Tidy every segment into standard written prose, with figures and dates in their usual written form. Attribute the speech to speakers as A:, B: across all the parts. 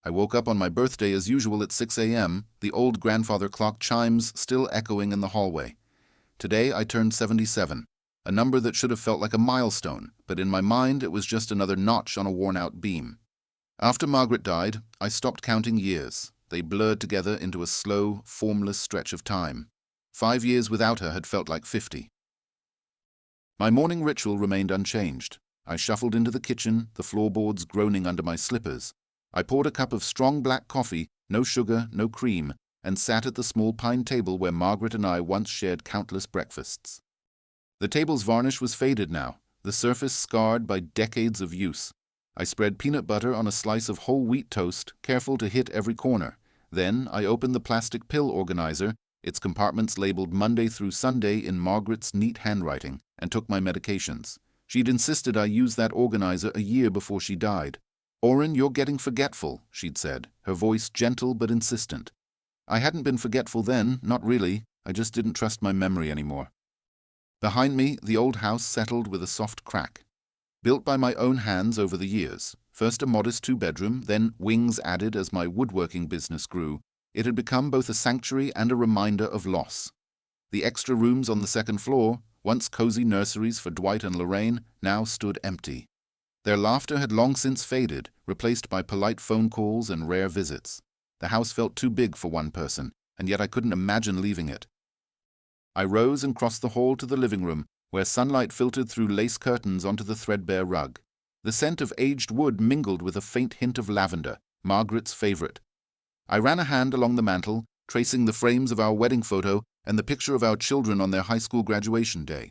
A: I woke up on my birthday as usual at 6 a.m., the old grandfather clock chimes still echoing in the hallway. Today I turned 77, a number that should have felt like a milestone, but in my mind it was just another notch on a worn-out beam. After Margaret died, I stopped counting years. They blurred together into a slow, formless stretch of time. 5 years without her had felt like 50. My morning ritual remained unchanged. I shuffled into the kitchen, the floorboards groaning under my slippers. I poured a cup of strong black coffee, no sugar, no cream, and sat at the small pine table where Margaret and I once shared countless breakfasts. The table's varnish was faded now, the surface scarred by decades of use. I spread peanut butter on a slice of whole wheat toast, careful to hit every corner. Then I opened the plastic pill organizer, its compartments labeled Monday through Sunday in Margaret's neat handwriting, and took my medications. She'd insisted I use that organizer a year before she died. "Oren, you're getting forgetful," she'd said, her voice gentle but insistent. I hadn't been forgetful then, not really. I just didn't trust my memory anymore. Behind me, the old house settled with a soft crack. Built by my own hands over the years, first a modest 2-bedroom, then wings added as my woodworking business grew, it had become both a sanctuary and a reminder of loss. The extra rooms on the second floor, once cozy nurseries for Dwight and Lorraine, now stood empty. Their laughter had long since faded, replaced by polite phone calls and rare visits. The house felt too big for one person, and yet I couldn't imagine leaving it. I rose and crossed the hall to the living room, where sunlight filtered through lace curtains onto the threadbare rug. The scent of aged wood mingled with a faint hint of lavender, Margaret's favorite. I ran a hand along the mantel, tracing the frames of our wedding photo and the picture of our children on their high school graduation day.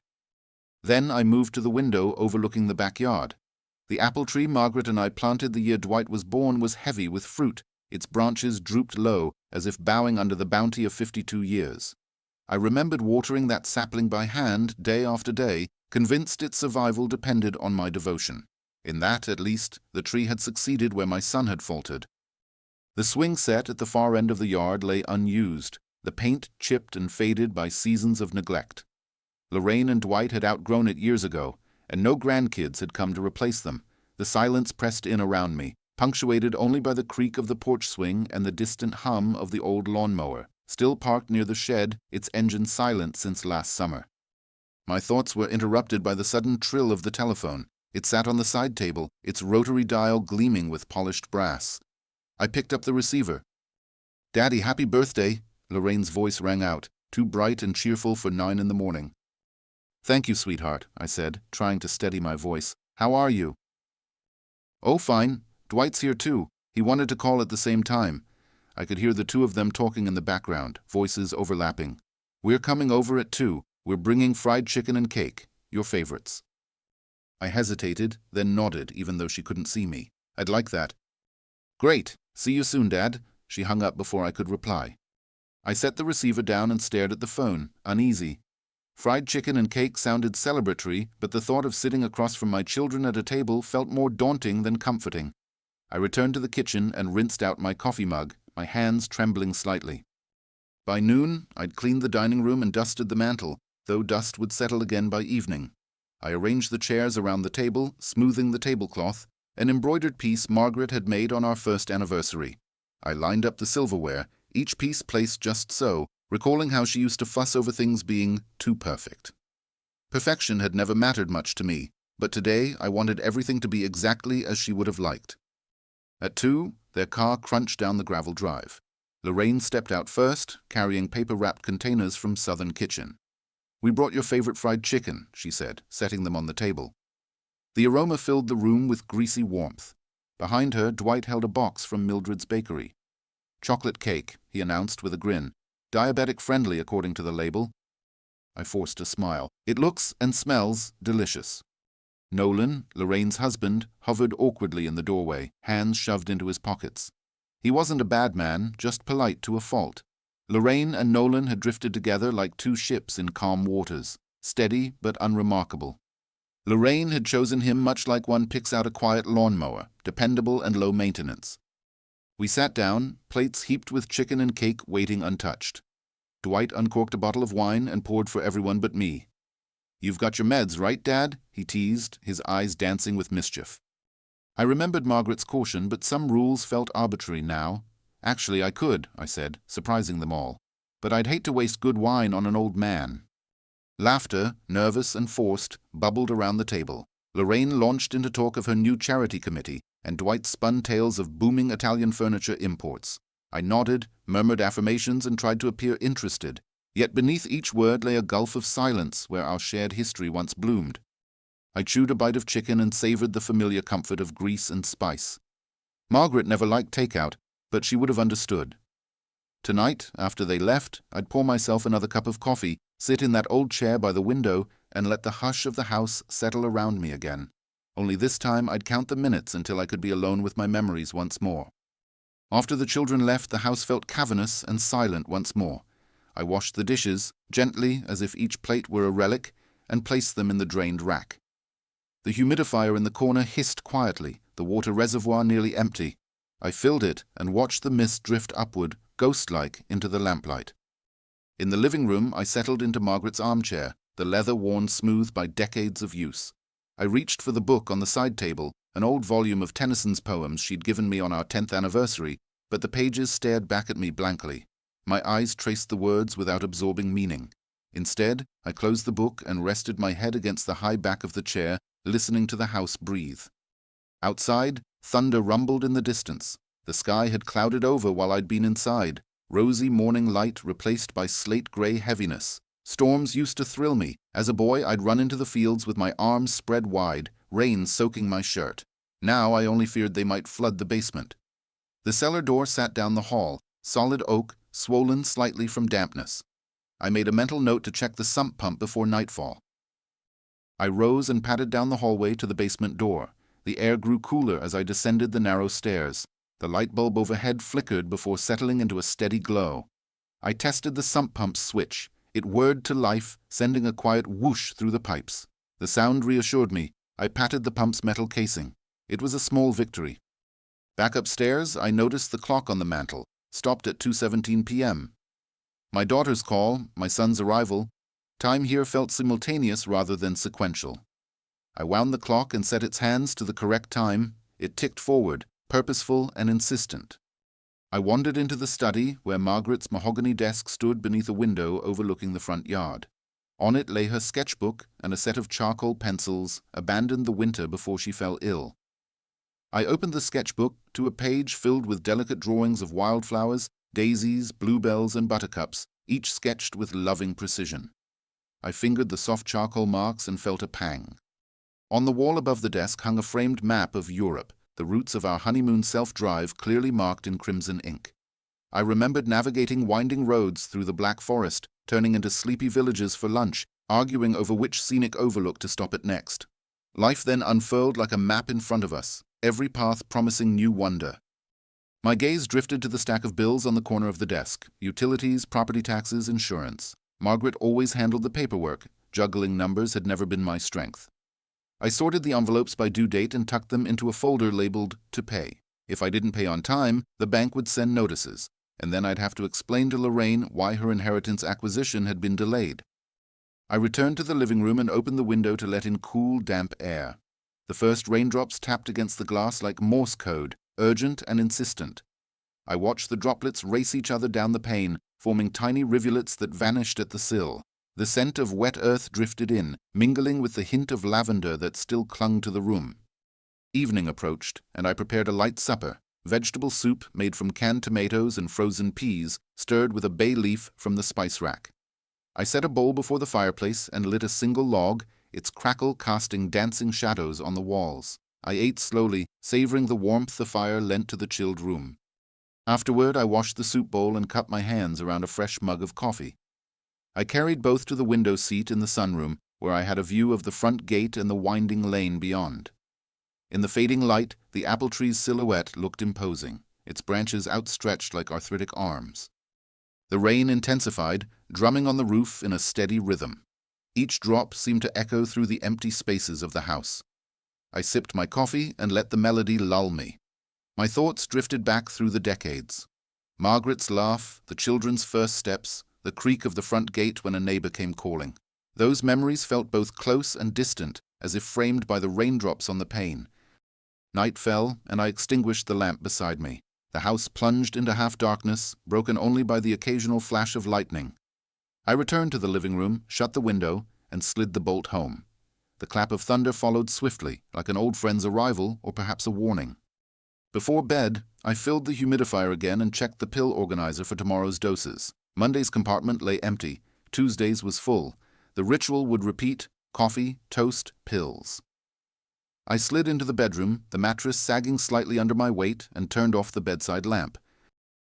A: Then I moved to the window overlooking the backyard. The apple tree Margaret and I planted the year Dwight was born was heavy with fruit. Its branches drooped low, as if bowing under the bounty of 52 years. I remembered watering that sapling by hand day after day, convinced its survival depended on my devotion. In that, at least, the tree had succeeded where my son had faltered. The swing set at the far end of the yard lay unused, the paint chipped and faded by seasons of neglect. Lorraine and Dwight had outgrown it years ago, and no grandkids had come to replace them. The silence pressed in around me, punctuated only by the creak of the porch swing and the distant hum of the old lawnmower, still parked near the shed, its engine silent since last summer. My thoughts were interrupted by the sudden trill of the telephone. It sat on the side table, its rotary dial gleaming with polished brass. I picked up the receiver. "Daddy, happy birthday," Lorraine's voice rang out, too bright and cheerful for 9 in the morning. "Thank you, sweetheart," I said, trying to steady my voice. "How are you?" "Oh, fine. Dwight's here too. He wanted to call at the same time." I could hear the two of them talking in the background, voices overlapping. "We're coming over at 2. We're bringing fried chicken and cake. Your favorites." I hesitated, then nodded, even though she couldn't see me. "I'd like that." "Great. See you soon, Dad." She hung up before I could reply. I set the receiver down and stared at the phone, uneasy. Fried chicken and cake sounded celebratory, but the thought of sitting across from my children at a table felt more daunting than comforting. I returned to the kitchen and rinsed out my coffee mug, my hands trembling slightly. By noon, I'd cleaned the dining room and dusted the mantel, though dust would settle again by evening. I arranged the chairs around the table, smoothing the tablecloth, an embroidered piece Margaret had made on our first anniversary. I lined up the silverware, each piece placed just so, recalling how she used to fuss over things being too perfect. Perfection had never mattered much to me, but today I wanted everything to be exactly as she would have liked. At 2, their car crunched down the gravel drive. Lorraine stepped out first, carrying paper-wrapped containers from Southern Kitchen. "We brought your favorite fried chicken," she said, setting them on the table. The aroma filled the room with greasy warmth. Behind her, Dwight held a box from Mildred's Bakery. "Chocolate cake," he announced with a grin. "Diabetic-friendly, according to the label." I forced a smile. "It looks and smells delicious." Nolan, Lorraine's husband, hovered awkwardly in the doorway, hands shoved into his pockets. He wasn't a bad man, just polite to a fault. Lorraine and Nolan had drifted together like two ships in calm waters, steady but unremarkable. Lorraine had chosen him much like one picks out a quiet lawnmower, dependable and low maintenance. We sat down, plates heaped with chicken and cake waiting untouched. Dwight uncorked a bottle of wine and poured for everyone but me. "You've got your meds, right, Dad?" he teased, his eyes dancing with mischief. I remembered Margaret's caution, but some rules felt arbitrary now. Actually, I could, I said, surprising them all. But I'd hate to waste good wine on an old man. Laughter, nervous and forced, bubbled around the table. Lorraine launched into talk of her new charity committee, and Dwight spun tales of booming Italian furniture imports. I nodded, murmured affirmations, and tried to appear interested. Yet beneath each word lay a gulf of silence where our shared history once bloomed. I chewed a bite of chicken and savored the familiar comfort of grease and spice. Margaret never liked takeout, but she would have understood. Tonight, after they left, I'd pour myself another cup of coffee, sit in that old chair by the window, and let the hush of the house settle around me again. Only this time I'd count the minutes until I could be alone with my memories once more. After the children left, the house felt cavernous and silent once more. I washed the dishes, gently as if each plate were a relic, and placed them in the drained rack. The humidifier in the corner hissed quietly, the water reservoir nearly empty. I filled it and watched the mist drift upward, ghost-like, into the lamplight. In the living room, I settled into Margaret's armchair, the leather worn smooth by decades of use. I reached for the book on the side table, an old volume of Tennyson's poems she'd given me on our 10th anniversary, but the pages stared back at me blankly. My eyes traced the words without absorbing meaning. Instead, I closed the book and rested my head against the high back of the chair, listening to the house breathe. Outside, thunder rumbled in the distance. The sky had clouded over while I'd been inside, rosy morning light replaced by slate-gray heaviness. Storms used to thrill me. As a boy, I'd run into the fields with my arms spread wide, rain soaking my shirt. Now I only feared they might flood the basement. The cellar door sat down the hall, solid oak, swollen slightly from dampness. I made a mental note to check the sump pump before nightfall. I rose and padded down the hallway to the basement door. The air grew cooler as I descended the narrow stairs. The light bulb overhead flickered before settling into a steady glow. I tested the sump pump's switch. It whirred to life, sending a quiet whoosh through the pipes. The sound reassured me. I patted the pump's metal casing. It was a small victory. Back upstairs, I noticed the clock on the mantel, stopped at 2:17 p.m. My daughter's call, my son's arrival. Time here felt simultaneous rather than sequential. I wound the clock and set its hands to the correct time. It ticked forward, purposeful and insistent. I wandered into the study, where Margaret's mahogany desk stood beneath a window overlooking the front yard. On it lay her sketchbook and a set of charcoal pencils, abandoned the winter before she fell ill. I opened the sketchbook to a page filled with delicate drawings of wildflowers, daisies, bluebells, and buttercups, each sketched with loving precision. I fingered the soft charcoal marks and felt a pang. On the wall above the desk hung a framed map of Europe, the routes of our honeymoon self-drive clearly marked in crimson ink. I remembered navigating winding roads through the Black Forest, turning into sleepy villages for lunch, arguing over which scenic overlook to stop at next. Life then unfurled like a map in front of us, every path promising new wonder. My gaze drifted to the stack of bills on the corner of the desk: utilities, property taxes, insurance. Margaret always handled the paperwork. Juggling numbers had never been my strength. I sorted the envelopes by due date and tucked them into a folder labeled "To Pay." If I didn't pay on time, the bank would send notices, and then I'd have to explain to Lorraine why her inheritance acquisition had been delayed. I returned to the living room and opened the window to let in cool, damp air. The first raindrops tapped against the glass like Morse code, urgent and insistent. I watched the droplets race each other down the pane, forming tiny rivulets that vanished at the sill. The scent of wet earth drifted in, mingling with the hint of lavender that still clung to the room. Evening approached, and I prepared a light supper: vegetable soup made from canned tomatoes and frozen peas, stirred with a bay leaf from the spice rack. I set a bowl before the fireplace and lit a single log, its crackle casting dancing shadows on the walls. I ate slowly, savoring the warmth the fire lent to the chilled room. Afterward, I washed the soup bowl and cupped my hands around a fresh mug of coffee. I carried both to the window seat in the sunroom, where I had a view of the front gate and the winding lane beyond. In the fading light, the apple tree's silhouette looked imposing, its branches outstretched like arthritic arms. The rain intensified, drumming on the roof in a steady rhythm. Each drop seemed to echo through the empty spaces of the house. I sipped my coffee and let the melody lull me. My thoughts drifted back through the decades. Margaret's laugh, the children's first steps, the creak of the front gate when a neighbor came calling. Those memories felt both close and distant, as if framed by the raindrops on the pane. Night fell, and I extinguished the lamp beside me. The house plunged into half-darkness, broken only by the occasional flash of lightning. I returned to the living room, shut the window, and slid the bolt home. The clap of thunder followed swiftly, like an old friend's arrival or perhaps a warning. Before bed, I filled the humidifier again and checked the pill organizer for tomorrow's doses. Monday's compartment lay empty. Tuesday's was full. The ritual would repeat: coffee, toast, pills. I slid into the bedroom, the mattress sagging slightly under my weight, and turned off the bedside lamp.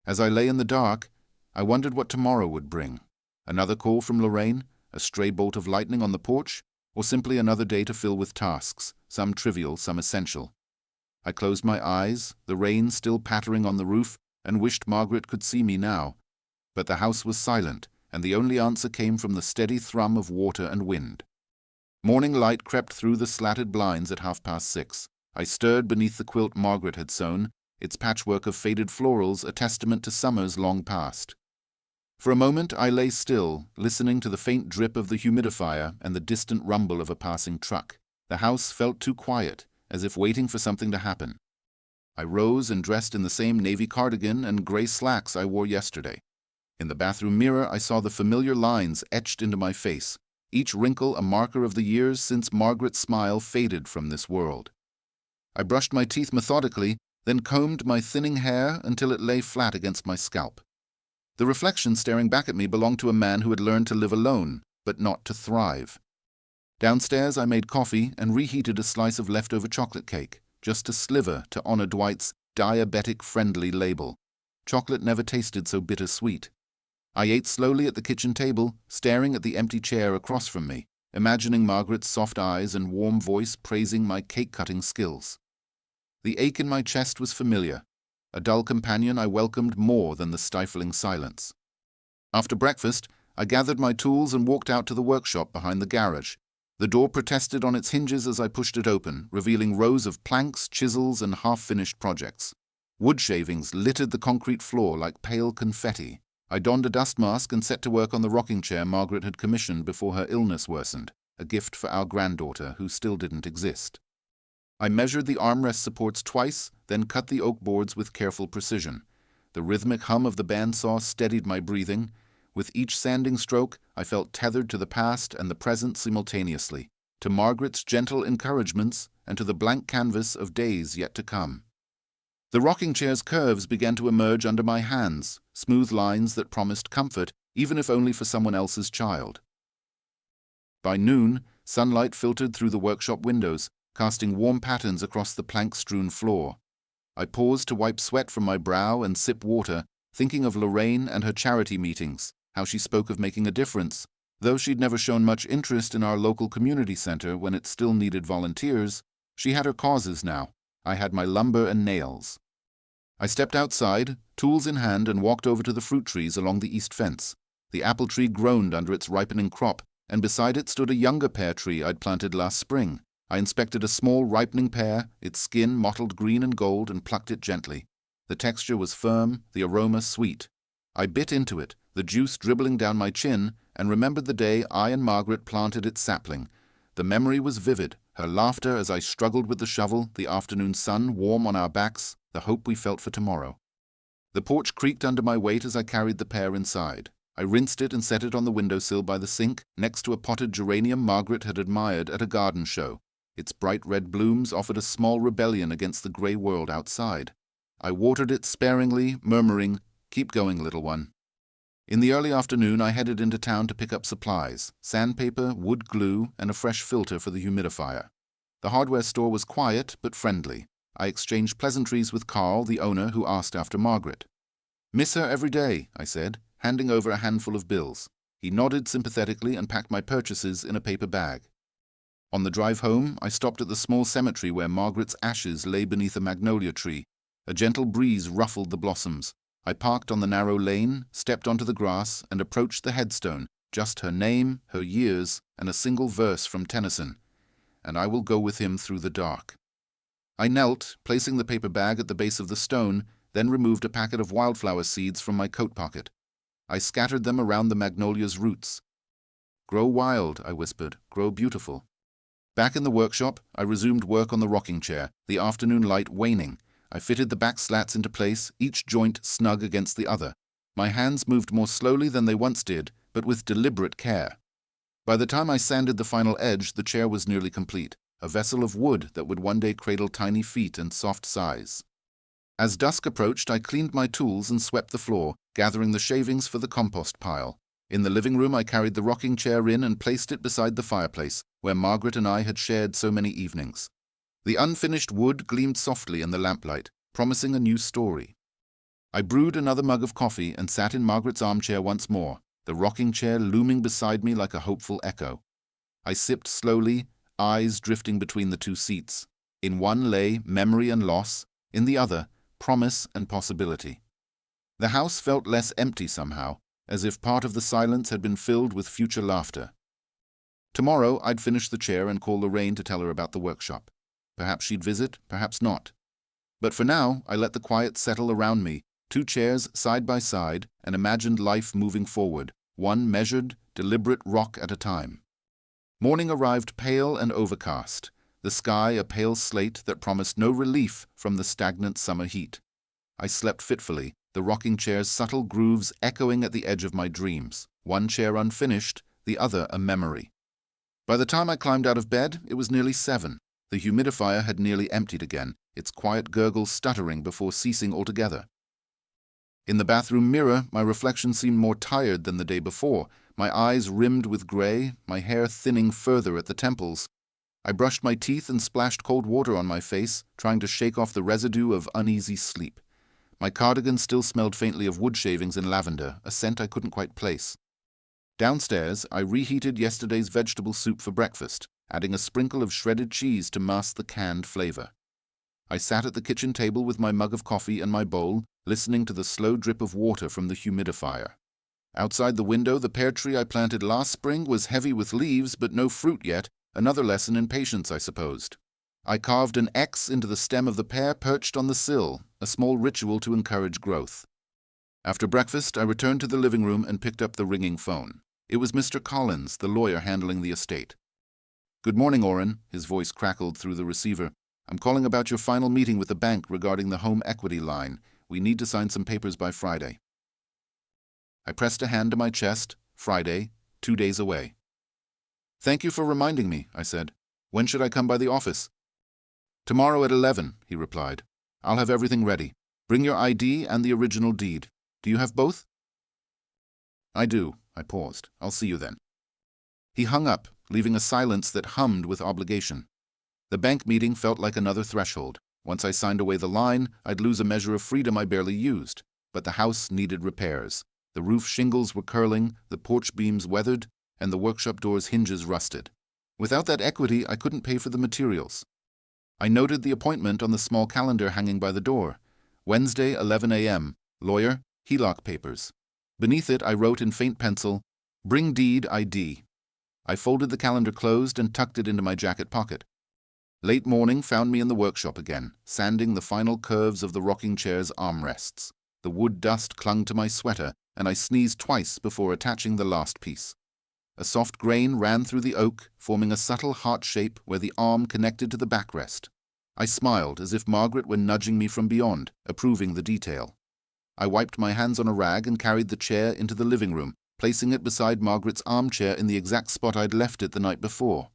A: As I lay in the dark, I wondered what tomorrow would bring. Another call from Lorraine, a stray bolt of lightning on the porch, or simply another day to fill with tasks, some trivial, some essential. I closed my eyes, the rain still pattering on the roof, and wished Margaret could see me now. But the house was silent, and the only answer came from the steady thrum of water and wind. Morning light crept through the slatted blinds at 6:30. I stirred beneath the quilt Margaret had sewn, its patchwork of faded florals a testament to summers long past. For a moment I lay still, listening to the faint drip of the humidifier and the distant rumble of a passing truck. The house felt too quiet, as if waiting for something to happen. I rose and dressed in the same navy cardigan and gray slacks I wore yesterday. In the bathroom mirror I saw the familiar lines etched into my face, each wrinkle a marker of the years since Margaret's smile faded from this world. I brushed my teeth methodically, then combed my thinning hair until it lay flat against my scalp. The reflection staring back at me belonged to a man who had learned to live alone, but not to thrive. Downstairs I made coffee and reheated a slice of leftover chocolate cake, just a sliver to honor Dwight's diabetic-friendly label. Chocolate never tasted so bittersweet. I ate slowly at the kitchen table, staring at the empty chair across from me, imagining Margaret's soft eyes and warm voice praising my cake-cutting skills. The ache in my chest was familiar, a dull companion I welcomed more than the stifling silence. After breakfast, I gathered my tools and walked out to the workshop behind the garage. The door protested on its hinges as I pushed it open, revealing rows of planks, chisels, and half-finished projects. Wood shavings littered the concrete floor like pale confetti. I donned a dust mask and set to work on the rocking chair Margaret had commissioned before her illness worsened, a gift for our granddaughter who still didn't exist. I measured the armrest supports twice, then cut the oak boards with careful precision. The rhythmic hum of the bandsaw steadied my breathing. With each sanding stroke, I felt tethered to the past and the present simultaneously, to Margaret's gentle encouragements and to the blank canvas of days yet to come. The rocking chair's curves began to emerge under my hands, smooth lines that promised comfort, even if only for someone else's child. By noon, sunlight filtered through the workshop windows, casting warm patterns across the plank-strewn floor. I paused to wipe sweat from my brow and sip water, thinking of Lorraine and her charity meetings, how she spoke of making a difference. Though she'd never shown much interest in our local community center when it still needed volunteers, she had her causes now. I had my lumber and nails. I stepped outside, tools in hand, and walked over to the fruit trees along the east fence. The apple tree groaned under its ripening crop, and beside it stood a younger pear tree I'd planted last spring. I inspected a small ripening pear, its skin mottled green and gold, and plucked it gently. The texture was firm, the aroma sweet. I bit into it, the juice dribbling down my chin, and remembered the day I and Margaret planted its sapling. The memory was vivid, her laughter as I struggled with the shovel, the afternoon sun warm on our backs, the hope we felt for tomorrow. The porch creaked under my weight as I carried the pear inside. I rinsed it and set it on the windowsill by the sink, next to a potted geranium Margaret had admired at a garden show. Its bright red blooms offered a small rebellion against the grey world outside. I watered it sparingly, murmuring, "Keep going, little one." In the early afternoon, I headed into town to pick up supplies, sandpaper, wood glue, and a fresh filter for the humidifier. The hardware store was quiet but friendly. I exchanged pleasantries with Carl, the owner, who asked after Margaret. "Miss her every day," I said, handing over a handful of bills. He nodded sympathetically and packed my purchases in a paper bag. On the drive home, I stopped at the small cemetery where Margaret's ashes lay beneath a magnolia tree. A gentle breeze ruffled the blossoms. I parked on the narrow lane, stepped onto the grass, and approached the headstone, just her name, her years, and a single verse from Tennyson. "And I will go with him through the dark." I knelt, placing the paper bag at the base of the stone, then removed a packet of wildflower seeds from my coat pocket. I scattered them around the magnolia's roots. "Grow wild," I whispered, "grow beautiful." Back in the workshop, I resumed work on the rocking chair, the afternoon light waning. I fitted the back slats into place, each joint snug against the other. My hands moved more slowly than they once did, but with deliberate care. By the time I sanded the final edge, the chair was nearly complete, a vessel of wood that would one day cradle tiny feet and soft sighs. As dusk approached, I cleaned my tools and swept the floor, gathering the shavings for the compost pile. In the living room, I carried the rocking chair in and placed it beside the fireplace, where Margaret and I had shared so many evenings. The unfinished wood gleamed softly in the lamplight, promising a new story. I brewed another mug of coffee and sat in Margaret's armchair once more, the rocking chair looming beside me like a hopeful echo. I sipped slowly, eyes drifting between the two seats. In one lay memory and loss, in the other, promise and possibility. The house felt less empty somehow, as if part of the silence had been filled with future laughter. Tomorrow I'd finish the chair and call Lorraine to tell her about the workshop. Perhaps she'd visit, perhaps not. But for now, I let the quiet settle around me, 2 chairs side by side, and imagined life moving forward, one measured, deliberate rock at a time. Morning arrived pale and overcast, the sky a pale slate that promised no relief from the stagnant summer heat. I slept fitfully, the rocking chair's subtle grooves echoing at the edge of my dreams, one chair unfinished, the other a memory. By the time I climbed out of bed, it was nearly 7. The humidifier had nearly emptied again, its quiet gurgle stuttering before ceasing altogether. In the bathroom mirror, my reflection seemed more tired than the day before, my eyes rimmed with gray, my hair thinning further at the temples. I brushed my teeth and splashed cold water on my face, trying to shake off the residue of uneasy sleep. My cardigan still smelled faintly of wood shavings and lavender, a scent I couldn't quite place. Downstairs, I reheated yesterday's vegetable soup for breakfast, adding a sprinkle of shredded cheese to mask the canned flavor. I sat at the kitchen table with my mug of coffee and my bowl, listening to the slow drip of water from the humidifier. Outside the window, the pear tree I planted last spring was heavy with leaves but no fruit yet, another lesson in patience, I supposed. I carved an X into the stem of the pear perched on the sill, a small ritual to encourage growth. After breakfast, I returned to the living room and picked up the ringing phone. It was Mr. Collins, the lawyer handling the estate. "Good morning, Orrin," his voice crackled through the receiver. "I'm calling about your final meeting with the bank regarding the home equity line. We need to sign some papers by Friday." I pressed a hand to my chest. Friday, 2 days away. "Thank you for reminding me," I said. "When should I come by the office?" "Tomorrow at 11, he replied. "I'll have everything ready. Bring your ID and the original deed. Do you have both?" "I do." I paused. "I'll see you then." He hung up, leaving a silence that hummed with obligation. The bank meeting felt like another threshold. Once I signed away the line, I'd lose a measure of freedom I barely used. But the house needed repairs. The roof shingles were curling, the porch beams weathered, and the workshop door's hinges rusted. Without that equity, I couldn't pay for the materials. I noted the appointment on the small calendar hanging by the door. Wednesday, 11 a.m. Lawyer, HELOC papers. Beneath it, I wrote in faint pencil, "Bring deed ID." I folded the calendar closed and tucked it into my jacket pocket. Late morning found me in the workshop again, sanding the final curves of the rocking chair's armrests. The wood dust clung to my sweater, and I sneezed twice before attaching the last piece. A soft grain ran through the oak, forming a subtle heart shape where the arm connected to the backrest. I smiled as if Margaret were nudging me from beyond, approving the detail. I wiped my hands on a rag and carried the chair into the living room, placing it beside Margaret's armchair in the exact spot I'd left it the night before.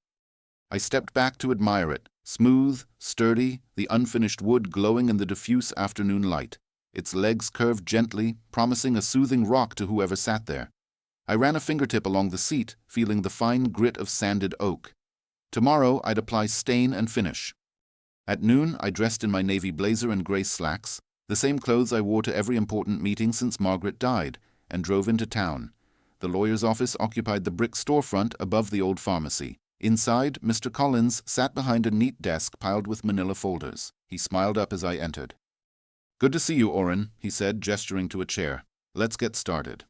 A: I stepped back to admire it, smooth, sturdy, the unfinished wood glowing in the diffuse afternoon light. Its legs curved gently, promising a soothing rock to whoever sat there. I ran a fingertip along the seat, feeling the fine grit of sanded oak. Tomorrow I'd apply stain and finish. At noon, I dressed in my navy blazer and gray slacks, the same clothes I wore to every important meeting since Margaret died, and drove into town. The lawyer's office occupied the brick storefront above the old pharmacy. Inside, Mr. Collins sat behind a neat desk piled with manila folders. He smiled up as I entered. "Good to see you, Orrin," he said, gesturing to a chair. "Let's get started."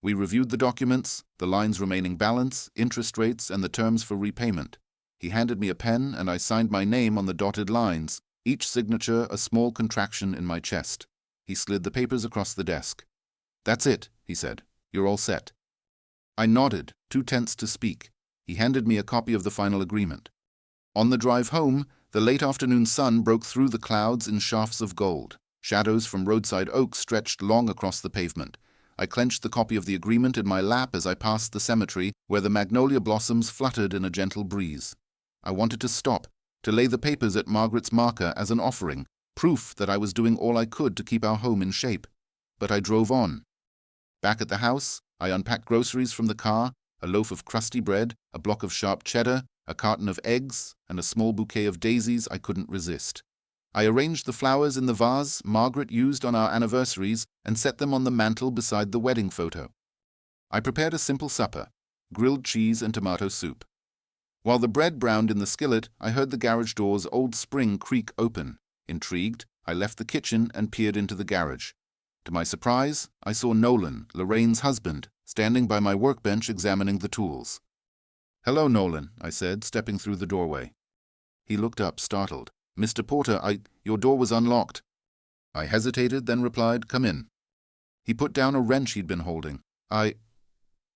A: We reviewed the documents, the line's remaining balance, interest rates, and the terms for repayment. He handed me a pen, and I signed my name on the dotted lines, each signature a small contraction in my chest. He slid the papers across the desk. "That's it," he said. "You're all set." I nodded, too tense to speak. He handed me a copy of the final agreement. On the drive home, the late afternoon sun broke through the clouds in shafts of gold. Shadows from roadside oaks stretched long across the pavement. I clenched the copy of the agreement in my lap as I passed the cemetery, where the magnolia blossoms fluttered in a gentle breeze. I wanted to stop, to lay the papers at Margaret's marker as an offering, proof that I was doing all I could to keep our home in shape. But I drove on. Back at the house, I unpacked groceries from the car, a loaf of crusty bread, a block of sharp cheddar, a carton of eggs, and a small bouquet of daisies I couldn't resist. I arranged the flowers in the vase Margaret used on our anniversaries and set them on the mantel beside the wedding photo. I prepared a simple supper, grilled cheese and tomato soup. While the bread browned in the skillet, I heard the garage door's old spring creak open. Intrigued, I left the kitchen and peered into the garage. To my surprise, I saw Nolan, Lorraine's husband, standing by my workbench examining the tools. "Hello, Nolan," I said, stepping through the doorway. He looked up, startled. "Mr. Porter, your door was unlocked." I hesitated, then replied, "Come in." He put down a wrench he'd been holding. I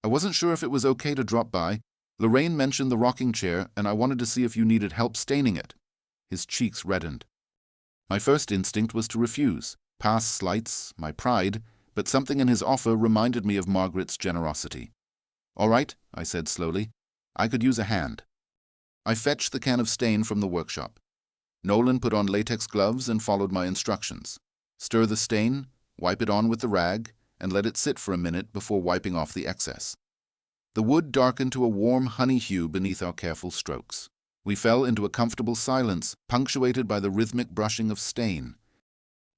A: wasn't sure if it was okay to drop by. Lorraine mentioned the rocking chair, and I wanted to see if you needed help staining it. His cheeks reddened. My first instinct was to refuse, past slights, my pride, but something in his offer reminded me of Margaret's generosity. "All right," I said slowly. "I could use a hand." I fetched the can of stain from the workshop. Nolan put on latex gloves and followed my instructions. Stir the stain, wipe it on with the rag, and let it sit for a minute before wiping off the excess. The wood darkened to a warm honey hue beneath our careful strokes. We fell into a comfortable silence, punctuated by the rhythmic brushing of stain.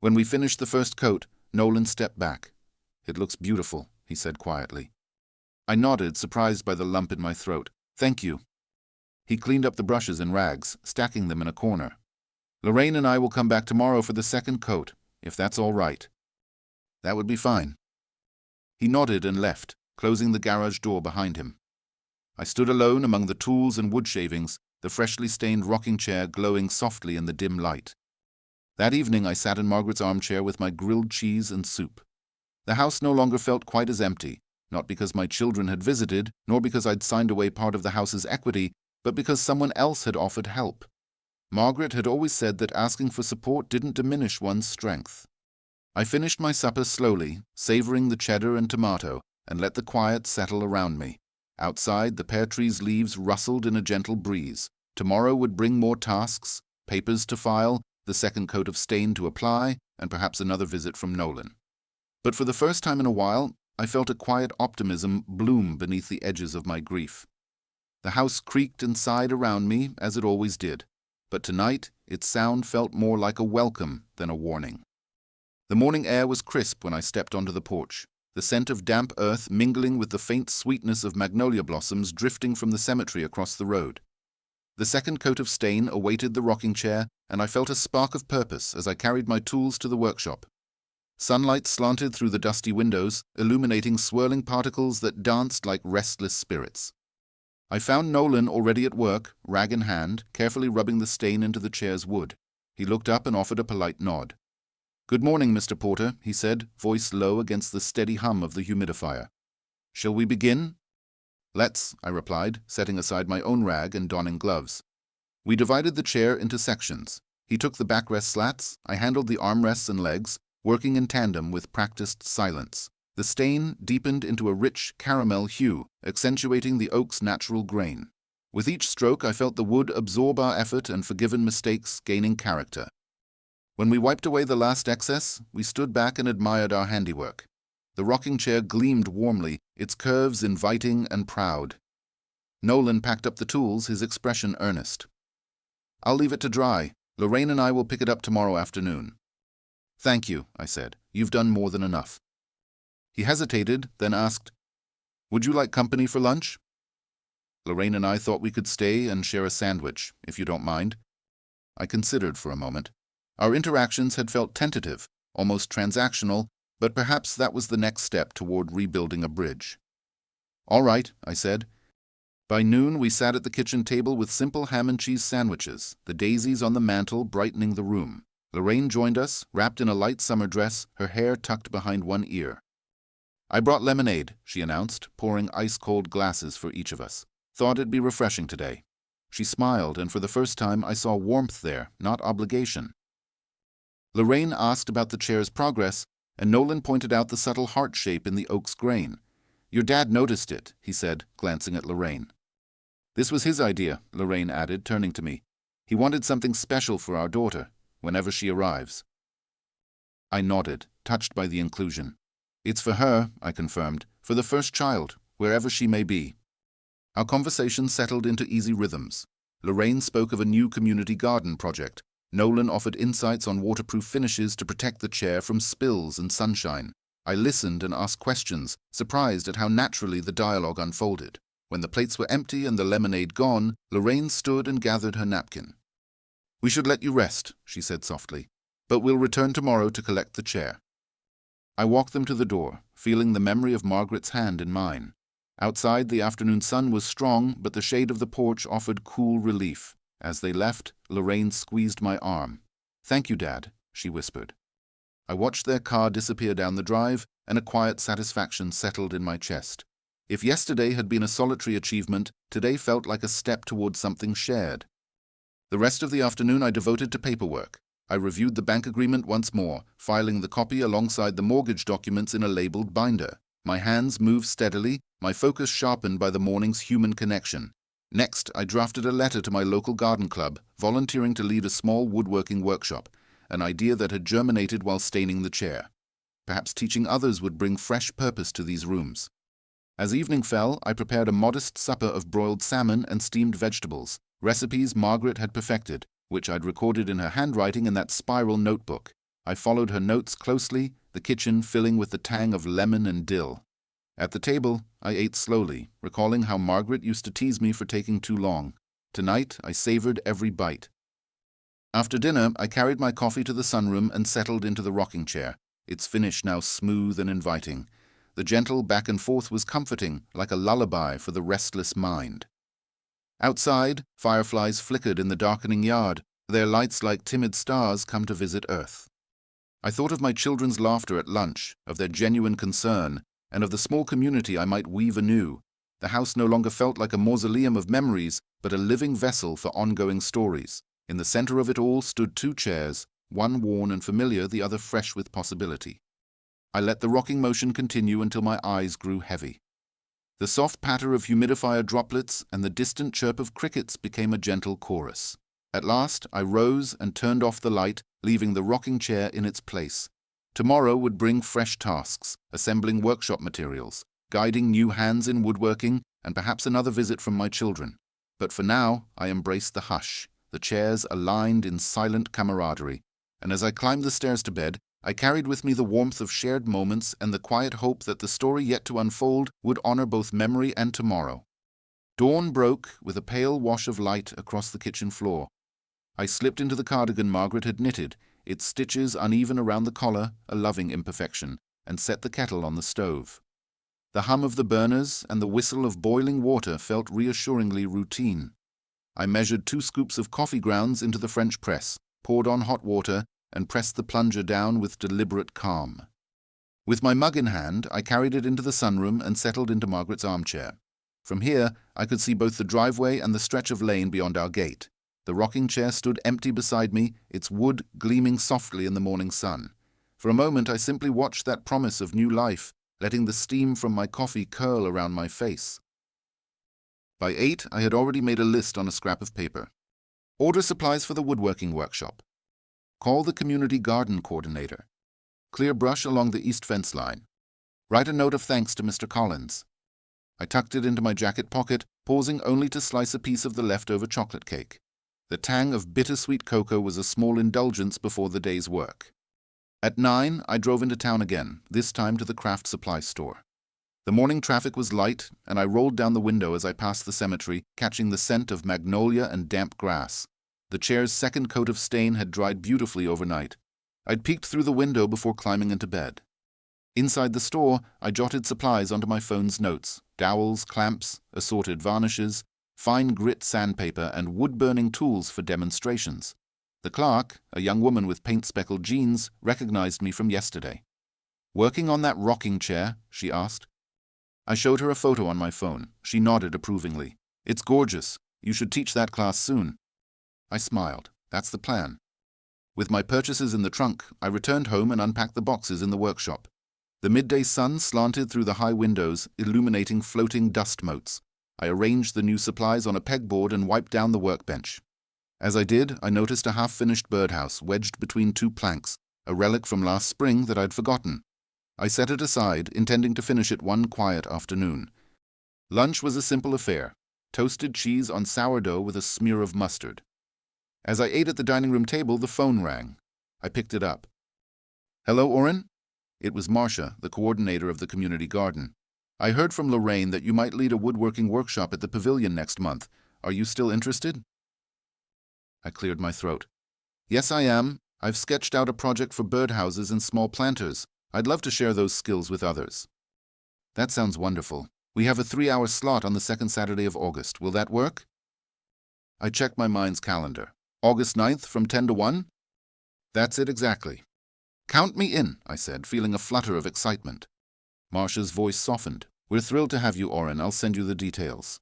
A: When we finished the first coat, Nolan stepped back. "It looks beautiful," he said quietly. I nodded, surprised by the lump in my throat. "Thank you." He cleaned up the brushes and rags, stacking them in a corner. "Lorraine and I will come back tomorrow for the second coat, if that's all right." "That would be fine." He nodded and left, closing the garage door behind him. I stood alone among the tools and wood shavings, the freshly stained rocking chair glowing softly in the dim light. That evening I sat in Margaret's armchair with my grilled cheese and soup. The house no longer felt quite as empty, not because my children had visited, nor because I'd signed away part of the house's equity, but because someone else had offered help. Margaret had always said that asking for support didn't diminish one's strength. I finished my supper slowly, savoring the cheddar and tomato, and let the quiet settle around me. Outside, the pear tree's leaves rustled in a gentle breeze. Tomorrow would bring more tasks, papers to file, the second coat of stain to apply, and perhaps another visit from Nolan. But for the first time in a while, I felt a quiet optimism bloom beneath the edges of my grief. The house creaked and sighed around me, as it always did. But tonight, its sound felt more like a welcome than a warning. The morning air was crisp when I stepped onto the porch, the scent of damp earth mingling with the faint sweetness of magnolia blossoms drifting from the cemetery across the road. The second coat of stain awaited the rocking chair, and I felt a spark of purpose as I carried my tools to the workshop. Sunlight slanted through the dusty windows, illuminating swirling particles that danced like restless spirits. I found Nolan already at work, rag in hand, carefully rubbing the stain into the chair's wood. He looked up and offered a polite nod. "Good morning, Mr. Porter," he said, voice low against the steady hum of the humidifier. "Shall we begin?" "Let's," I replied, setting aside my own rag and donning gloves. We divided the chair into sections. He took the backrest slats, I handled the armrests and legs, working in tandem with practiced silence. The stain deepened into a rich caramel hue, accentuating the oak's natural grain. With each stroke, I felt the wood absorb our effort and forgiven mistakes gaining character. When we wiped away the last excess, we stood back and admired our handiwork. The rocking chair gleamed warmly, its curves inviting and proud. Nolan packed up the tools, his expression earnest. "I'll leave it to dry. Lorraine and I will pick it up tomorrow afternoon." "Thank you," I said. "You've done more than enough." He hesitated, then asked, "Would you like company for lunch?" Lorraine and I thought we could stay and share a sandwich, if you don't mind. I considered for a moment. Our interactions had felt tentative, almost transactional, but perhaps that was the next step toward rebuilding a bridge. "All right," I said. By noon, we sat at the kitchen table with simple ham and cheese sandwiches, the daisies on the mantel brightening the room. Lorraine joined us, wrapped in a light summer dress, her hair tucked behind one ear. "I brought lemonade," she announced, pouring ice-cold glasses for each of us. "Thought it'd be refreshing today." She smiled, and for the first time I saw warmth there, not obligation. Lorraine asked about the chair's progress, and Nolan pointed out the subtle heart shape in the oak's grain. "Your dad noticed it," he said, glancing at Lorraine. "This was his idea," Lorraine added, turning to me. "He wanted something special for our daughter, whenever she arrives." I nodded, touched by the inclusion. "It's for her," I confirmed, "for the first child, wherever she may be." Our conversation settled into easy rhythms. Lorraine spoke of a new community garden project. Nolan offered insights on waterproof finishes to protect the chair from spills and sunshine. I listened and asked questions, surprised at how naturally the dialogue unfolded. When the plates were empty and the lemonade gone, Lorraine stood and gathered her napkin. "We should let you rest," she said softly, "but we'll return tomorrow to collect the chair." I walked them to the door, feeling the memory of Margaret's hand in mine. Outside, the afternoon sun was strong, but the shade of the porch offered cool relief. As they left, Lorraine squeezed my arm. "Thank you, Dad," she whispered. I watched their car disappear down the drive, and a quiet satisfaction settled in my chest. If yesterday had been a solitary achievement, today felt like a step towards something shared. The rest of the afternoon I devoted to paperwork. I reviewed the bank agreement once more, filing the copy alongside the mortgage documents in a labeled binder. My hands moved steadily, my focus sharpened by the morning's human connection. Next, I drafted a letter to my local garden club, volunteering to lead a small woodworking workshop, an idea that had germinated while staining the chair. Perhaps teaching others would bring fresh purpose to these rooms. As evening fell, I prepared a modest supper of broiled salmon and steamed vegetables, recipes Margaret had perfected, which I'd recorded in her handwriting in that spiral notebook. I followed her notes closely, the kitchen filling with the tang of lemon and dill. At the table, I ate slowly, recalling how Margaret used to tease me for taking too long. Tonight, I savored every bite. After dinner, I carried my coffee to the sunroom and settled into the rocking chair, its finish now smooth and inviting. The gentle back and forth was comforting, like a lullaby for the restless mind. Outside, fireflies flickered in the darkening yard, their lights like timid stars come to visit Earth. I thought of my children's laughter at lunch, of their genuine concern, and of the small community I might weave anew. The house no longer felt like a mausoleum of memories, but a living vessel for ongoing stories. In the center of it all stood two chairs, one worn and familiar, the other fresh with possibility. I let the rocking motion continue until my eyes grew heavy. The soft patter of humidifier droplets and the distant chirp of crickets became a gentle chorus. At last, I rose and turned off the light, leaving the rocking chair in its place. Tomorrow would bring fresh tasks, assembling workshop materials, guiding new hands in woodworking, and perhaps another visit from my children. But for now, I embraced the hush, the chairs aligned in silent camaraderie, and as I climbed the stairs to bed, I carried with me the warmth of shared moments and the quiet hope that the story yet to unfold would honor both memory and tomorrow. Dawn broke with a pale wash of light across the kitchen floor. I slipped into the cardigan Margaret had knitted, its stitches uneven around the collar, a loving imperfection, and set the kettle on the stove. The hum of the burners and the whistle of boiling water felt reassuringly routine. I measured 2 scoops of coffee grounds into the French press, poured on hot water, and pressed the plunger down with deliberate calm. With my mug in hand, I carried it into the sunroom and settled into Margaret's armchair. From here, I could see both the driveway and the stretch of lane beyond our gate. The rocking chair stood empty beside me, its wood gleaming softly in the morning sun. For a moment, I simply watched that promise of new life, letting the steam from my coffee curl around my face. By 8, I had already made a list on a scrap of paper. Order supplies for the woodworking workshop. Call the community garden coordinator. Clear brush along the east fence line. Write a note of thanks to Mr. Collins. I tucked it into my jacket pocket, pausing only to slice a piece of the leftover chocolate cake. The tang of bittersweet cocoa was a small indulgence before the day's work. At 9, I drove into town again, this time to the craft supply store. The morning traffic was light, and I rolled down the window as I passed the cemetery, catching the scent of magnolia and damp grass. The chair's second coat of stain had dried beautifully overnight. I'd peeked through the window before climbing into bed. Inside the store, I jotted supplies onto my phone's notes: dowels, clamps, assorted varnishes, fine grit sandpaper, and wood-burning tools for demonstrations. The clerk, a young woman with paint-speckled jeans, recognized me from yesterday. "Working on that rocking chair?" she asked. I showed her a photo on my phone. She nodded approvingly. "It's gorgeous. You should teach that class soon. I smiled. That's the plan. With my purchases in the trunk, I returned home and unpacked the boxes in the workshop. The midday sun slanted through the high windows, illuminating floating dust motes. I arranged the new supplies on a pegboard and wiped down the workbench. As I did, I noticed a half-finished birdhouse wedged between two planks, a relic from last spring that I'd forgotten. I set it aside, intending to finish it one quiet afternoon. Lunch was a simple affair: toasted cheese on sourdough with a smear of mustard. As I ate at the dining room table, the phone rang. I picked it up. "Hello, Oren?" It was Marcia, the coordinator of the community garden. "I heard from Lorraine that you might lead a woodworking workshop at the pavilion next month. Are you still interested?" I cleared my throat. "Yes, I am. I've sketched out a project for birdhouses and small planters. I'd love to share those skills with others." "That sounds wonderful. We have a 3-hour slot on the second Saturday of August. Will that work?" I checked my mind's calendar. "August 9th from 10 to 1? "That's it exactly." "Count me in," I said, feeling a flutter of excitement. Marcia's voice softened. "We're thrilled to have you, Oren. I'll send you the details."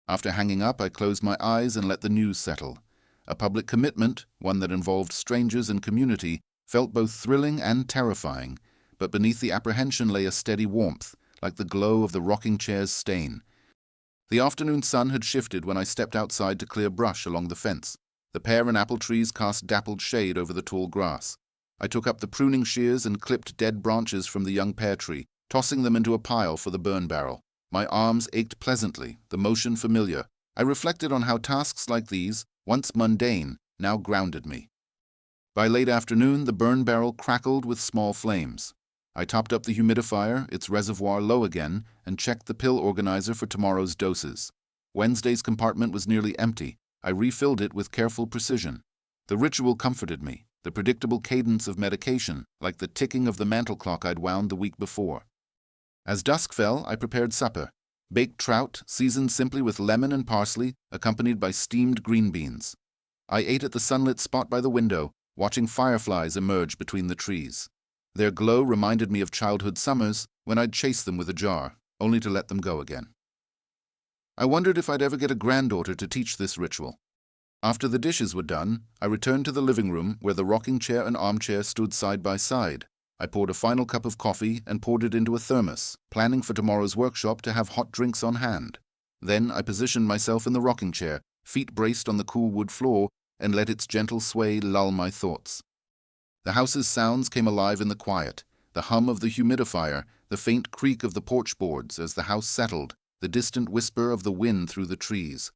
A: After hanging up, I closed my eyes and let the news settle. A public commitment, one that involved strangers and community, felt both thrilling and terrifying, but beneath the apprehension lay a steady warmth, like the glow of the rocking chair's stain. The afternoon sun had shifted when I stepped outside to clear brush along the fence. The pear and apple trees cast dappled shade over the tall grass. I took up the pruning shears and clipped dead branches from the young pear tree, tossing them into a pile for the burn barrel. My arms ached pleasantly, the motion familiar. I reflected on how tasks like these, once mundane, now grounded me. By late afternoon, the burn barrel crackled with small flames. I topped up the humidifier, its reservoir low again, and checked the pill organizer for tomorrow's doses. Wednesday's compartment was nearly empty. I refilled it with careful precision. The ritual comforted me, the predictable cadence of medication, like the ticking of the mantel clock I'd wound the week before. As dusk fell, I prepared supper: baked trout, seasoned simply with lemon and parsley, accompanied by steamed green beans. I ate at the sunlit spot by the window, watching fireflies emerge between the trees. Their glow reminded me of childhood summers when I'd chase them with a jar, only to let them go again. I wondered if I'd ever get a granddaughter to teach this ritual. After the dishes were done, I returned to the living room where the rocking chair and armchair stood side by side. I poured a final cup of coffee and poured it into a thermos, planning for tomorrow's workshop to have hot drinks on hand. Then I positioned myself in the rocking chair, feet braced on the cool wood floor, and let its gentle sway lull my thoughts. The house's sounds came alive in the quiet: the hum of the humidifier, the faint creak of the porch boards as the house settled, the distant whisper of the wind through the trees.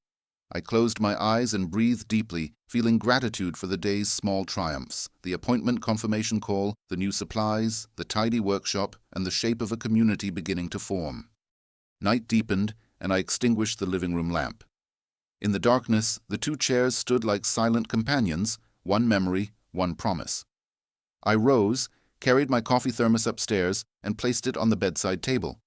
A: I closed my eyes and breathed deeply, feeling gratitude for the day's small triumphs: the appointment confirmation call, the new supplies, the tidy workshop, and the shape of a community beginning to form. Night deepened, and I extinguished the living room lamp. In the darkness, the two chairs stood like silent companions, one memory, one promise. I rose, carried my coffee thermos upstairs, and placed it on the bedside table.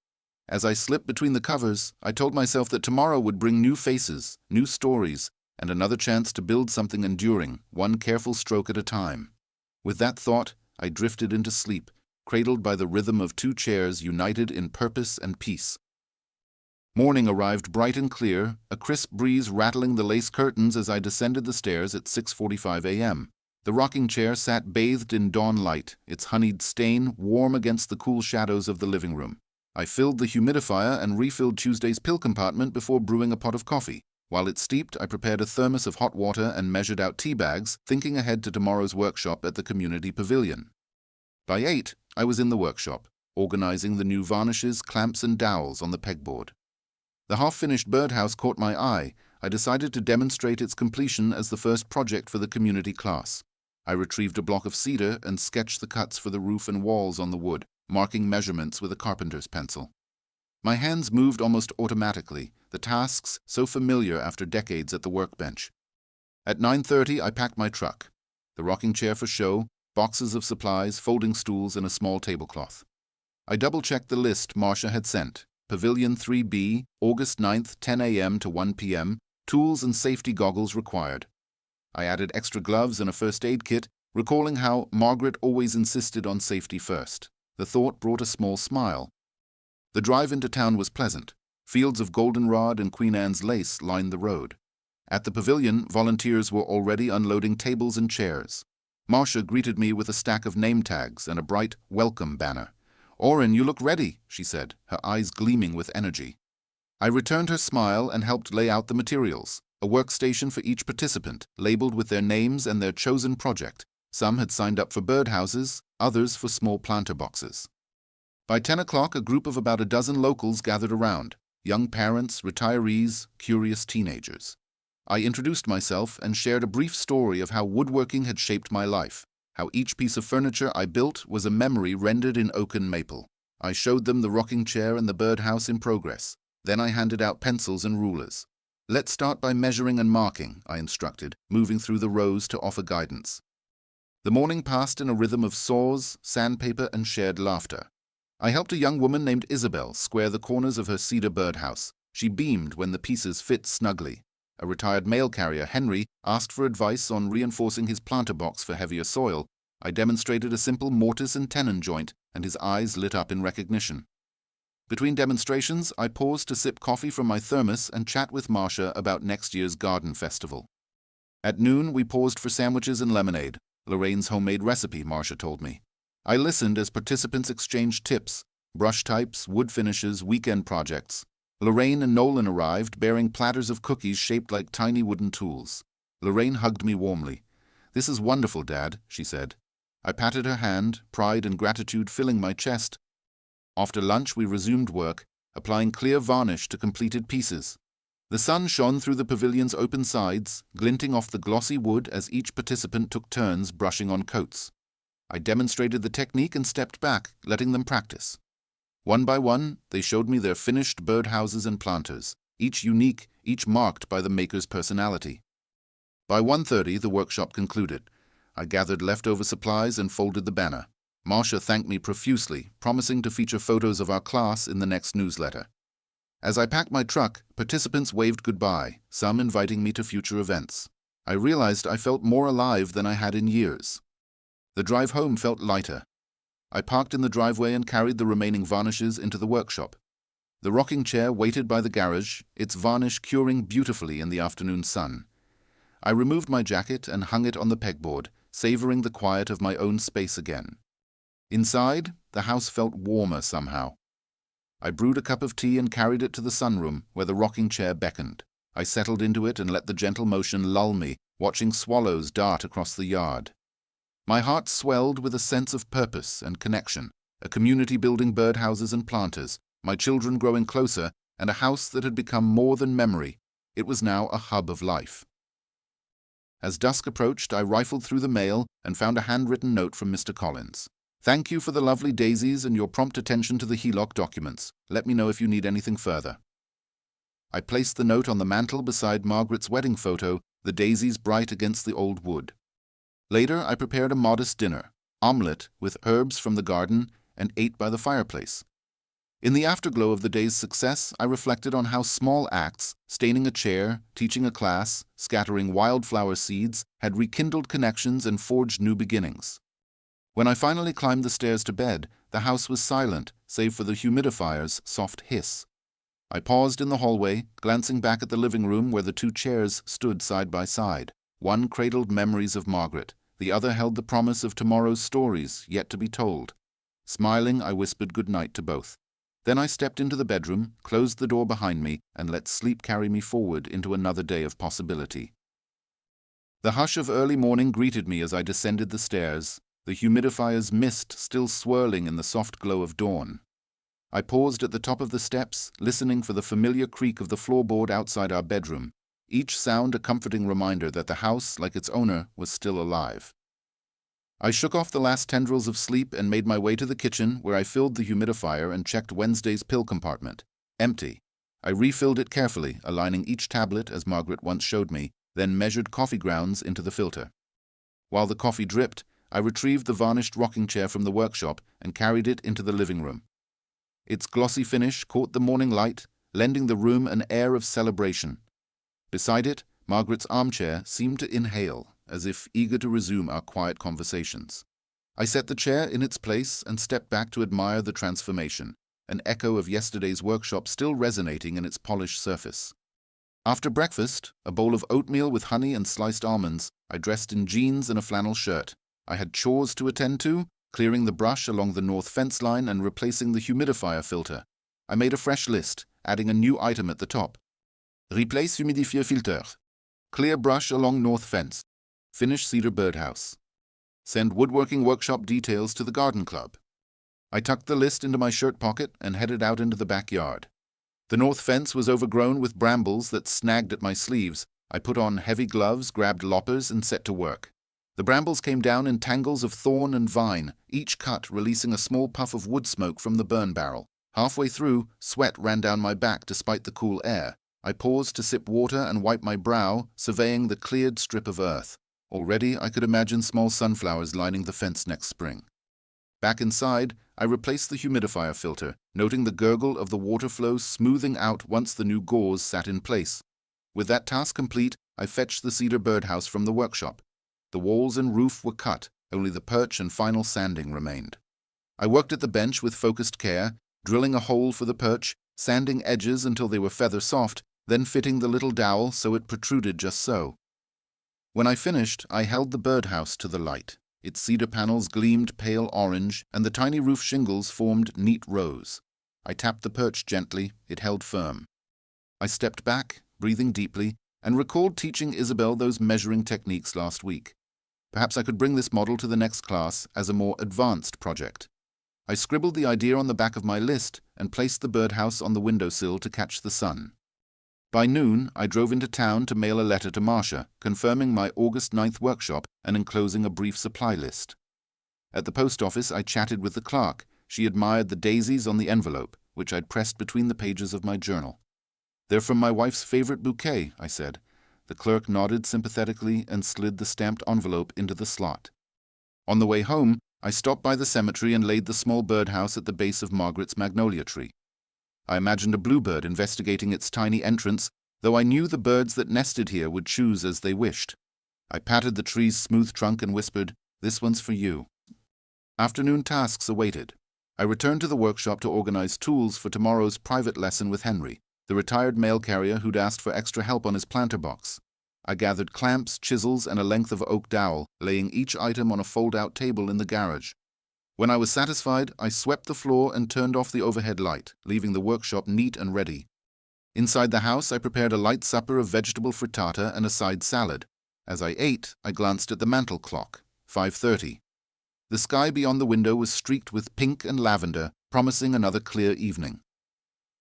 A: As I slipped between the covers, I told myself that tomorrow would bring new faces, new stories, and another chance to build something enduring, one careful stroke at a time. With that thought, I drifted into sleep, cradled by the rhythm of two chairs united in purpose and peace. Morning arrived bright and clear, a crisp breeze rattling the lace curtains as I descended the stairs at 6:45 a.m. The rocking chair sat bathed in dawn light, its honeyed stain warm against the cool shadows of the living room. I filled the humidifier and refilled Tuesday's pill compartment before brewing a pot of coffee. While it steeped, I prepared a thermos of hot water and measured out tea bags, thinking ahead to tomorrow's workshop at the community pavilion. By 8, I was in the workshop, organizing the new varnishes, clamps, and dowels on the pegboard. The half-finished birdhouse caught my eye. I decided to demonstrate its completion as the first project for the community class. I retrieved a block of cedar and sketched the cuts for the roof and walls on the wood, marking measurements with a carpenter's pencil. My hands moved almost automatically, the tasks so familiar after decades at the workbench. At 9:30, I packed my truck: the rocking chair for show, boxes of supplies, folding stools, and a small tablecloth. I double-checked the list Marcia had sent: Pavilion 3B, August 9th, 10 a.m. to 1 p.m., tools and safety goggles required. I added extra gloves and a first aid kit, recalling how Margaret always insisted on safety first. The thought brought a small smile. The drive into town was pleasant. Fields of goldenrod and Queen Anne's lace lined the road. At the pavilion, volunteers were already unloading tables and chairs. Marcia greeted me with a stack of name tags and a bright welcome banner. "Oren, you look ready," she said, her eyes gleaming with energy. I returned her smile and helped lay out the materials, a workstation for each participant, labeled with their names and their chosen project. Some had signed up for birdhouses, others for small planter boxes. By 10 o'clock, a group of about a dozen locals gathered around, young parents, retirees, curious teenagers. I introduced myself and shared a brief story of how woodworking had shaped my life, how each piece of furniture I built was a memory rendered in oaken maple. I showed them the rocking chair and the birdhouse in progress. Then I handed out pencils and rulers. "Let's start by measuring and marking," I instructed, moving through the rows to offer guidance. The morning passed in a rhythm of saws, sandpaper, and shared laughter. I helped a young woman named Isabel square the corners of her cedar birdhouse. She beamed when the pieces fit snugly. A retired mail carrier, Henry, asked for advice on reinforcing his planter box for heavier soil. I demonstrated a simple mortise and tenon joint, and his eyes lit up in recognition. Between demonstrations, I paused to sip coffee from my thermos and chat with Marcia about next year's garden festival. At noon, we paused for sandwiches and lemonade, Lorraine's homemade recipe, Marcia told me. I listened as participants exchanged tips, brush types, wood finishes, weekend projects. Lorraine and Nolan arrived, bearing platters of cookies shaped like tiny wooden tools. Lorraine hugged me warmly. "This is wonderful, Dad," she said. I patted her hand, pride and gratitude filling my chest. After lunch, we resumed work, applying clear varnish to completed pieces. The sun shone through the pavilion's open sides, glinting off the glossy wood as each participant took turns brushing on coats. I demonstrated the technique and stepped back, letting them practice. One by one, they showed me their finished birdhouses and planters, each unique, each marked by the maker's personality. By 1:30, the workshop concluded. I gathered leftover supplies and folded the banner. Marcia thanked me profusely, promising to feature photos of our class in the next newsletter. As I packed my truck, participants waved goodbye, some inviting me to future events. I realized I felt more alive than I had in years. The drive home felt lighter. I parked in the driveway and carried the remaining varnishes into the workshop. The rocking chair waited by the garage, its varnish curing beautifully in the afternoon sun. I removed my jacket and hung it on the pegboard, savoring the quiet of my own space again. Inside, the house felt warmer somehow. I brewed a cup of tea and carried it to the sunroom, where the rocking chair beckoned. I settled into it and let the gentle motion lull me, watching swallows dart across the yard. My heart swelled with a sense of purpose and connection, a community building birdhouses and planters, my children growing closer, and a house that had become more than memory. It was now a hub of life. As dusk approached, I rifled through the mail and found a handwritten note from Mr. Collins. "Thank you for the lovely daisies and your prompt attention to the HELOC documents. Let me know if you need anything further." I placed the note on the mantel beside Margaret's wedding photo, the daisies bright against the old wood. Later, I prepared a modest dinner, omelette with herbs from the garden, and ate by the fireplace. In the afterglow of the day's success, I reflected on how small acts, staining a chair, teaching a class, scattering wildflower seeds, had rekindled connections and forged new beginnings. When I finally climbed the stairs to bed, the house was silent, save for the humidifier's soft hiss. I paused in the hallway, glancing back at the living room where the two chairs stood side by side. One cradled memories of Margaret, the other held the promise of tomorrow's stories yet to be told. Smiling, I whispered good night to both. Then I stepped into the bedroom, closed the door behind me, and let sleep carry me forward into another day of possibility. The hush of early morning greeted me as I descended the stairs, the humidifier's mist still swirling in the soft glow of dawn. I paused at the top of the steps, listening for the familiar creak of the floorboard outside our bedroom, each sound a comforting reminder that the house, like its owner, was still alive. I shook off the last tendrils of sleep and made my way to the kitchen, where I filled the humidifier and checked Wednesday's pill compartment. Empty. I refilled it carefully, aligning each tablet as Margaret once showed me, then measured coffee grounds into the filter. While the coffee dripped, I retrieved the varnished rocking chair from the workshop and carried it into the living room. Its glossy finish caught the morning light, lending the room an air of celebration. Beside it, Margaret's armchair seemed to inhale, as if eager to resume our quiet conversations. I set the chair in its place and stepped back to admire the transformation, an echo of yesterday's workshop still resonating in its polished surface. After breakfast, a bowl of oatmeal with honey and sliced almonds, I dressed in jeans and a flannel shirt. I had chores to attend to, clearing the brush along the north fence line and replacing the humidifier filter. I made a fresh list, adding a new item at the top. Replace humidifier filter. Clear brush along north fence. Finish cedar birdhouse. Send woodworking workshop details to the garden club. I tucked the list into my shirt pocket and headed out into the backyard. The north fence was overgrown with brambles that snagged at my sleeves. I put on heavy gloves, grabbed loppers, and set to work. The brambles came down in tangles of thorn and vine, each cut releasing a small puff of wood smoke from the burn barrel. Halfway through, sweat ran down my back despite the cool air. I paused to sip water and wipe my brow, surveying the cleared strip of earth. Already I could imagine small sunflowers lining the fence next spring. Back inside, I replaced the humidifier filter, noting the gurgle of the water flow smoothing out once the new gauze sat in place. With that task complete, I fetched the cedar birdhouse from the workshop. The walls and roof were cut, only the perch and final sanding remained. I worked at the bench with focused care, drilling a hole for the perch, sanding edges until they were feather soft, then fitting the little dowel so it protruded just so. When I finished, I held the birdhouse to the light. Its cedar panels gleamed pale orange, and the tiny roof shingles formed neat rows. I tapped the perch gently, it held firm. I stepped back, breathing deeply, and recalled teaching Isabel those measuring techniques last week. Perhaps I could bring this model to the next class as a more advanced project. I scribbled the idea on the back of my list and placed the birdhouse on the windowsill to catch the sun. By noon, I drove into town to mail a letter to Marcia, confirming my August 9th workshop and enclosing a brief supply list. At the post office, I chatted with the clerk. She admired the daisies on the envelope, which I'd pressed between the pages of my journal. "They're from my wife's favorite bouquet," I said. The clerk nodded sympathetically and slid the stamped envelope into the slot. On the way home, I stopped by the cemetery and laid the small birdhouse at the base of Margaret's magnolia tree. I imagined a bluebird investigating its tiny entrance, though I knew the birds that nested here would choose as they wished. I patted the tree's smooth trunk and whispered, "This one's for you." Afternoon tasks awaited. I returned to the workshop to organize tools for tomorrow's private lesson with Henry, the retired mail carrier who'd asked for extra help on his planter box. I gathered clamps, chisels, and a length of oak dowel, laying each item on a fold-out table in the garage. When I was satisfied, I swept the floor and turned off the overhead light, leaving the workshop neat and ready. Inside the house, I prepared a light supper of vegetable frittata and a side salad. As I ate, I glanced at the mantel clock, 5:30. The sky beyond the window was streaked with pink and lavender, promising another clear evening.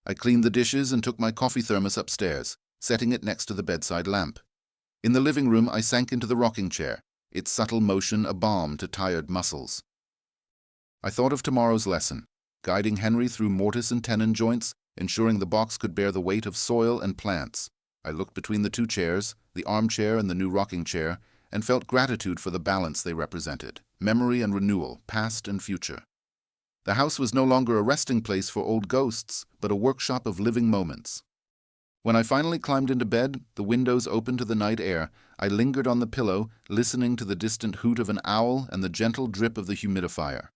A: I cleaned the dishes and took my coffee thermos upstairs, setting it next to the bedside lamp. In the living room, I sank into the rocking chair, its subtle motion a balm to tired muscles. I thought of tomorrow's lesson, guiding Henry through mortise and tenon joints, ensuring the box could bear the weight of soil and plants. I looked between the two chairs, the armchair and the new rocking chair, and felt gratitude for the balance they represented, memory and renewal, past and future. The house was no longer a resting place for old ghosts, but a workshop of living moments. When I finally climbed into bed, the windows open to the night air, I lingered on the pillow, listening to the distant hoot of an owl and the gentle drip of the humidifier.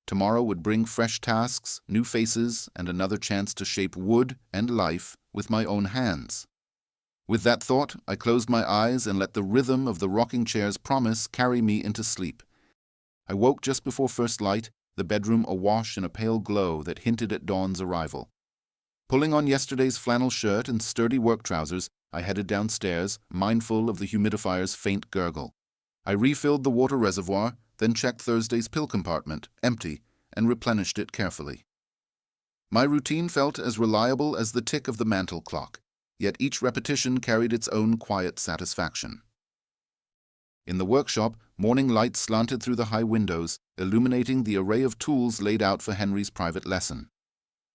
A: Tomorrow would bring fresh tasks, new faces, and another chance to shape wood and life with my own hands. With that thought, I closed my eyes and let the rhythm of the rocking chair's promise carry me into sleep. I woke just before first light, the bedroom awash in a pale glow that hinted at dawn's arrival. Pulling on yesterday's flannel shirt and sturdy work trousers, I headed downstairs, mindful of the humidifier's faint gurgle. I refilled the water reservoir, then checked Thursday's pill compartment, empty, and replenished it carefully. My routine felt as reliable as the tick of the mantel clock, yet each repetition carried its own quiet satisfaction. In the workshop, morning light slanted through the high windows, illuminating the array of tools laid out for Henry's private lesson.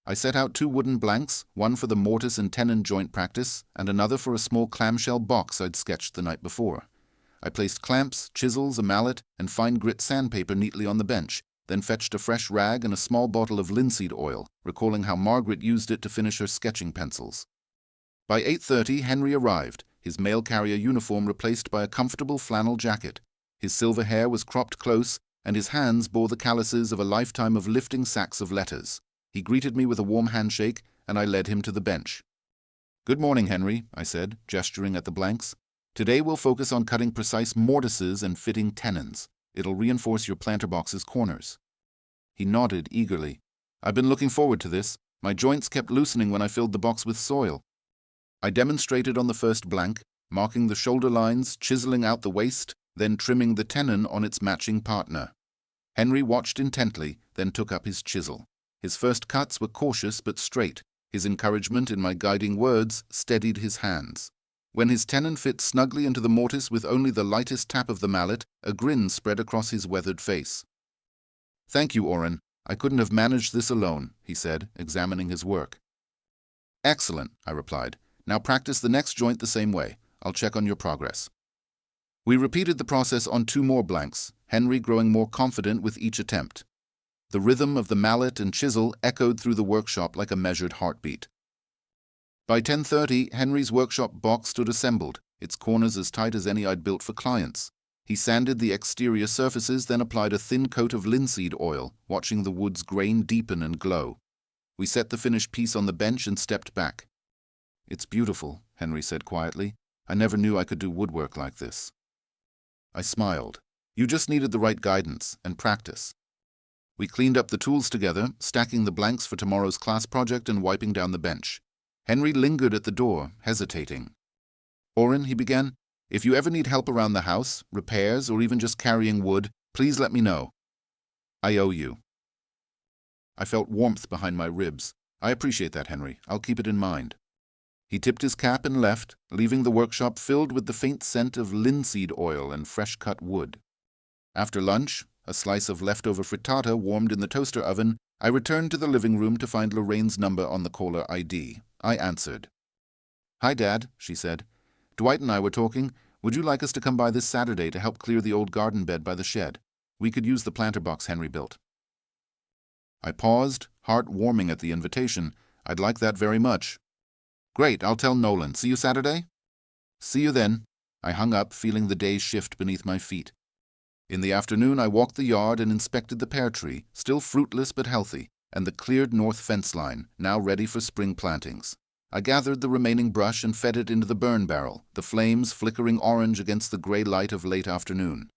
A: I set out 2 wooden blanks, one for the mortise and tenon joint practice, and another for a small clamshell box I'd sketched the night before. I placed clamps, chisels, a mallet, and fine grit sandpaper neatly on the bench, then fetched a fresh rag and a small bottle of linseed oil, recalling how Margaret used it to finish her sketching pencils. By 8:30, Henry arrived, his mail carrier uniform replaced by a comfortable flannel jacket. His silver hair was cropped close, and his hands bore the calluses of a lifetime of lifting sacks of letters. He greeted me with a warm handshake, and I led him to the bench. Good morning, Henry, I said, gesturing at the blanks. Today we'll focus on cutting precise mortises and fitting tenons. It'll reinforce your planter box's corners. He nodded eagerly. I've been looking forward to this. My joints kept loosening when I filled the box with soil. I demonstrated on the first blank, marking the shoulder lines, chiseling out the waist, then trimming the tenon on its matching partner. Henry watched intently, then took up his chisel. His first cuts were cautious but straight. His encouragement in my guiding words steadied his hands. When his tenon fit snugly into the mortise with only the lightest tap of the mallet, a grin spread across his weathered face. Thank you, Orrin. I couldn't have managed this alone, he said, examining his work. Excellent, I replied. Now practice the next joint the same way. I'll check on your progress. We repeated the process on 2 more blanks, Henry growing more confident with each attempt. The rhythm of the mallet and chisel echoed through the workshop like a measured heartbeat. By 10:30, Henry's workshop box stood assembled, its corners as tight as any I'd built for clients. He sanded the exterior surfaces, then applied a thin coat of linseed oil, watching the wood's grain deepen and glow. We set the finished piece on the bench and stepped back. It's beautiful, Henry said quietly. I never knew I could do woodwork like this. I smiled. You just needed the right guidance and practice. We cleaned up the tools together, stacking the blanks for tomorrow's class project and wiping down the bench. Henry lingered at the door, hesitating. Orrin, he began, if you ever need help around the house, repairs, or even just carrying wood, please let me know. I owe you. I felt warmth behind my ribs. I appreciate that, Henry. I'll keep it in mind. He tipped his cap and left, leaving the workshop filled with the faint scent of linseed oil and fresh-cut wood. After lunch, a slice of leftover frittata warmed in the toaster oven, I returned to the living room to find Lorraine's number on the caller ID. I answered. Hi, Dad, she said. Dwight and I were talking. Would you like us to come by this Saturday to help clear the old garden bed by the shed? We could use the planter box Henry built. I paused, heart warming at the invitation. I'd like that very much. Great, I'll tell Nolan. See you Saturday? See you then. I hung up, feeling the day shift beneath my feet. In the afternoon, I walked the yard and inspected the pear tree, still fruitless but healthy, and the cleared north fence line, now ready for spring plantings. I gathered the remaining brush and fed it into the burn barrel, the flames flickering orange against the gray light of late afternoon.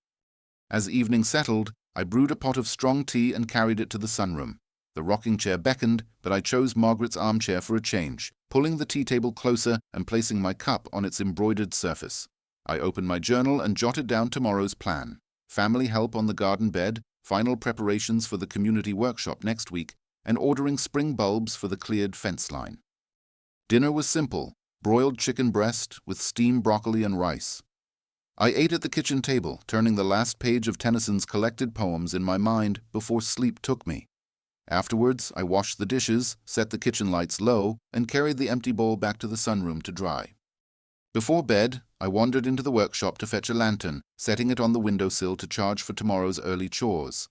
A: As evening settled, I brewed a pot of strong tea and carried it to the sunroom. The rocking chair beckoned, but I chose Margaret's armchair for a change, pulling the tea table closer and placing my cup on its embroidered surface. I opened my journal and jotted down tomorrow's plan. Family help on the garden bed, final preparations for the community workshop next week, and ordering spring bulbs for the cleared fence line. Dinner was simple, broiled chicken breast with steamed broccoli and rice. I ate at the kitchen table, turning the last page of Tennyson's collected poems in my mind before sleep took me. Afterwards, I washed the dishes, set the kitchen lights low, and carried the empty bowl back to the sunroom to dry. Before bed, I wandered into the workshop to fetch a lantern, setting it on the windowsill to charge for tomorrow's early chores.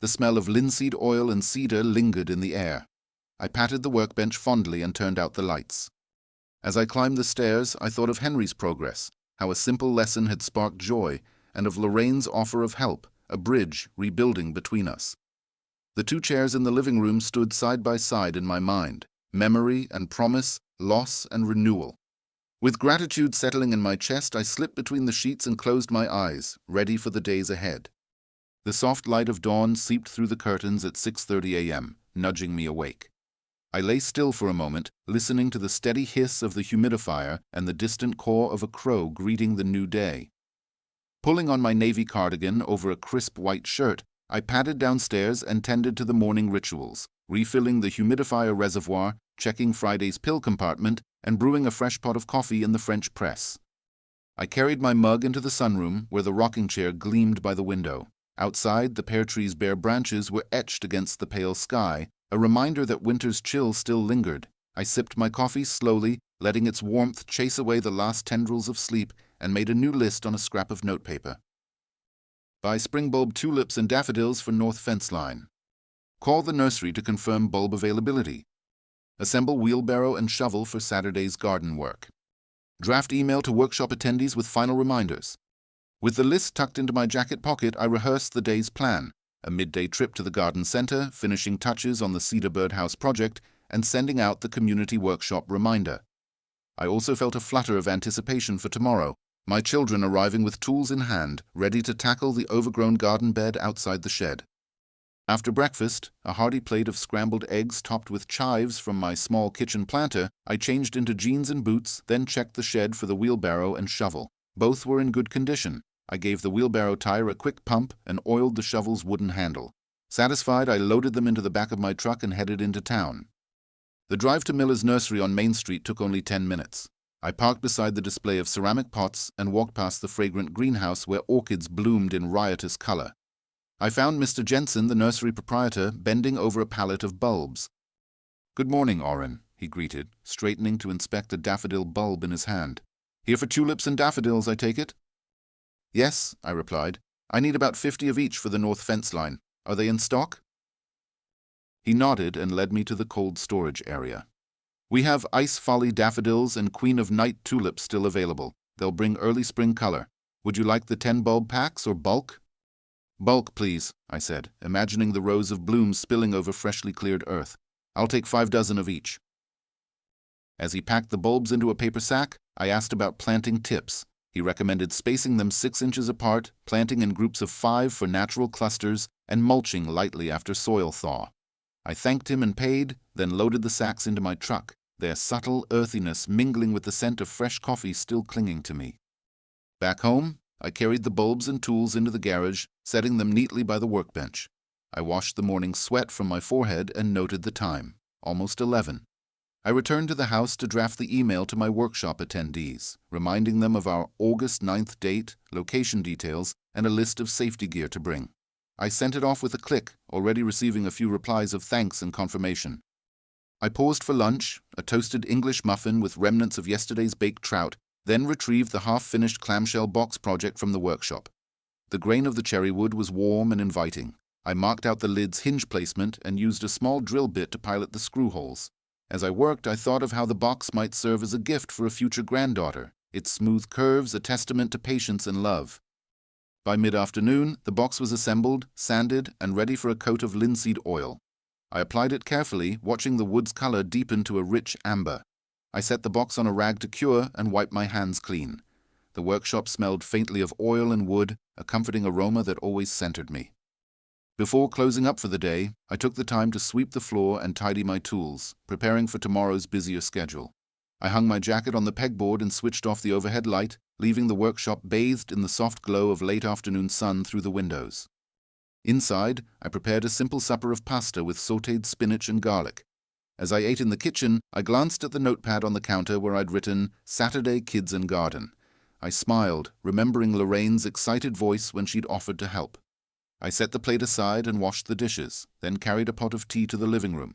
A: The smell of linseed oil and cedar lingered in the air. I patted the workbench fondly and turned out the lights. As I climbed the stairs, I thought of Henry's progress, how a simple lesson had sparked joy, and of Lorraine's offer of help, a bridge rebuilding between us. The 2 chairs in the living room stood side by side in my mind, memory and promise, loss and renewal. With gratitude settling in my chest, I slipped between the sheets and closed my eyes, ready for the days ahead. The soft light of dawn seeped through the curtains at 6:30 a.m., nudging me awake. I lay still for a moment, listening to the steady hiss of the humidifier and the distant caw of a crow greeting the new day. Pulling on my navy cardigan over a crisp white shirt, I padded downstairs and tended to the morning rituals, refilling the humidifier reservoir, checking Friday's pill compartment, and brewing a fresh pot of coffee in the French press. I carried my mug into the sunroom, where the rocking chair gleamed by the window. Outside, the pear tree's bare branches were etched against the pale sky, a reminder that winter's chill still lingered. I sipped my coffee slowly, letting its warmth chase away the last tendrils of sleep, and made a new list on a scrap of notepaper. Buy spring bulb tulips and daffodils for north fence line. Call the nursery to confirm bulb availability. Assemble wheelbarrow and shovel for Saturday's garden work. Draft email to workshop attendees with final reminders. With the list tucked into my jacket pocket, I rehearsed the day's plan, a midday trip to the garden center, finishing touches on the Cedar Birdhouse project, and sending out the community workshop reminder. I also felt a flutter of anticipation for tomorrow, my children arriving with tools in hand, ready to tackle the overgrown garden bed outside the shed. After breakfast, a hearty plate of scrambled eggs topped with chives from my small kitchen planter, I changed into jeans and boots, then checked the shed for the wheelbarrow and shovel. Both were in good condition. I gave the wheelbarrow tire a quick pump and oiled the shovel's wooden handle. Satisfied, I loaded them into the back of my truck and headed into town. The drive to Miller's nursery on Main Street took only 10 minutes. I parked beside the display of ceramic pots and walked past the fragrant greenhouse where orchids bloomed in riotous color. I found Mr. Jensen, the nursery proprietor, bending over a pallet of bulbs. "Good morning, Oren," he greeted, straightening to inspect a daffodil bulb in his hand. "Here for tulips and daffodils, I take it?" "Yes," I replied. "I need about 50 of each for the north fence line. Are they in stock?" He nodded and led me to the cold storage area. "We have Ice Folly daffodils and Queen of Night tulips still available. They'll bring early spring color. Would you like the 10-bulb packs or bulk?" "Bulk, please," I said, imagining the rows of blooms spilling over freshly cleared earth. "I'll take 5 dozen of each." As he packed the bulbs into a paper sack, I asked about planting tips. He recommended spacing them 6 inches apart, planting in groups of 5 for natural clusters, and mulching lightly after soil thaw. I thanked him and paid, then loaded the sacks into my truck, their subtle earthiness mingling with the scent of fresh coffee still clinging to me. Back home, I carried the bulbs and tools into the garage, setting them neatly by the workbench. I washed the morning sweat from my forehead and noted the time, almost 11. I returned to the house to draft the email to my workshop attendees, reminding them of our August 9th date, location details, and a list of safety gear to bring. I sent it off with a click, already receiving a few replies of thanks and confirmation. I paused for lunch, a toasted English muffin with remnants of yesterday's baked trout, then retrieved the half-finished clamshell box project from the workshop. The grain of the cherry wood was warm and inviting. I marked out the lid's hinge placement and used a small drill bit to pilot the screw holes. As I worked, I thought of how the box might serve as a gift for a future granddaughter, its smooth curves a testament to patience and love. By mid-afternoon, the box was assembled, sanded, and ready for a coat of linseed oil. I applied it carefully, watching the wood's color deepen to a rich amber. I set the box on a rag to cure and wiped my hands clean. The workshop smelled faintly of oil and wood, a comforting aroma that always centered me. Before closing up for the day, I took the time to sweep the floor and tidy my tools, preparing for tomorrow's busier schedule. I hung my jacket on the pegboard and switched off the overhead light, leaving the workshop bathed in the soft glow of late afternoon sun through the windows. Inside, I prepared a simple supper of pasta with sautéed spinach and garlic. As I ate in the kitchen, I glanced at the notepad on the counter where I'd written, "Saturday Kids and Garden." I smiled, remembering Lorraine's excited voice when she'd offered to help. I set the plate aside and washed the dishes, then carried a pot of tea to the living room.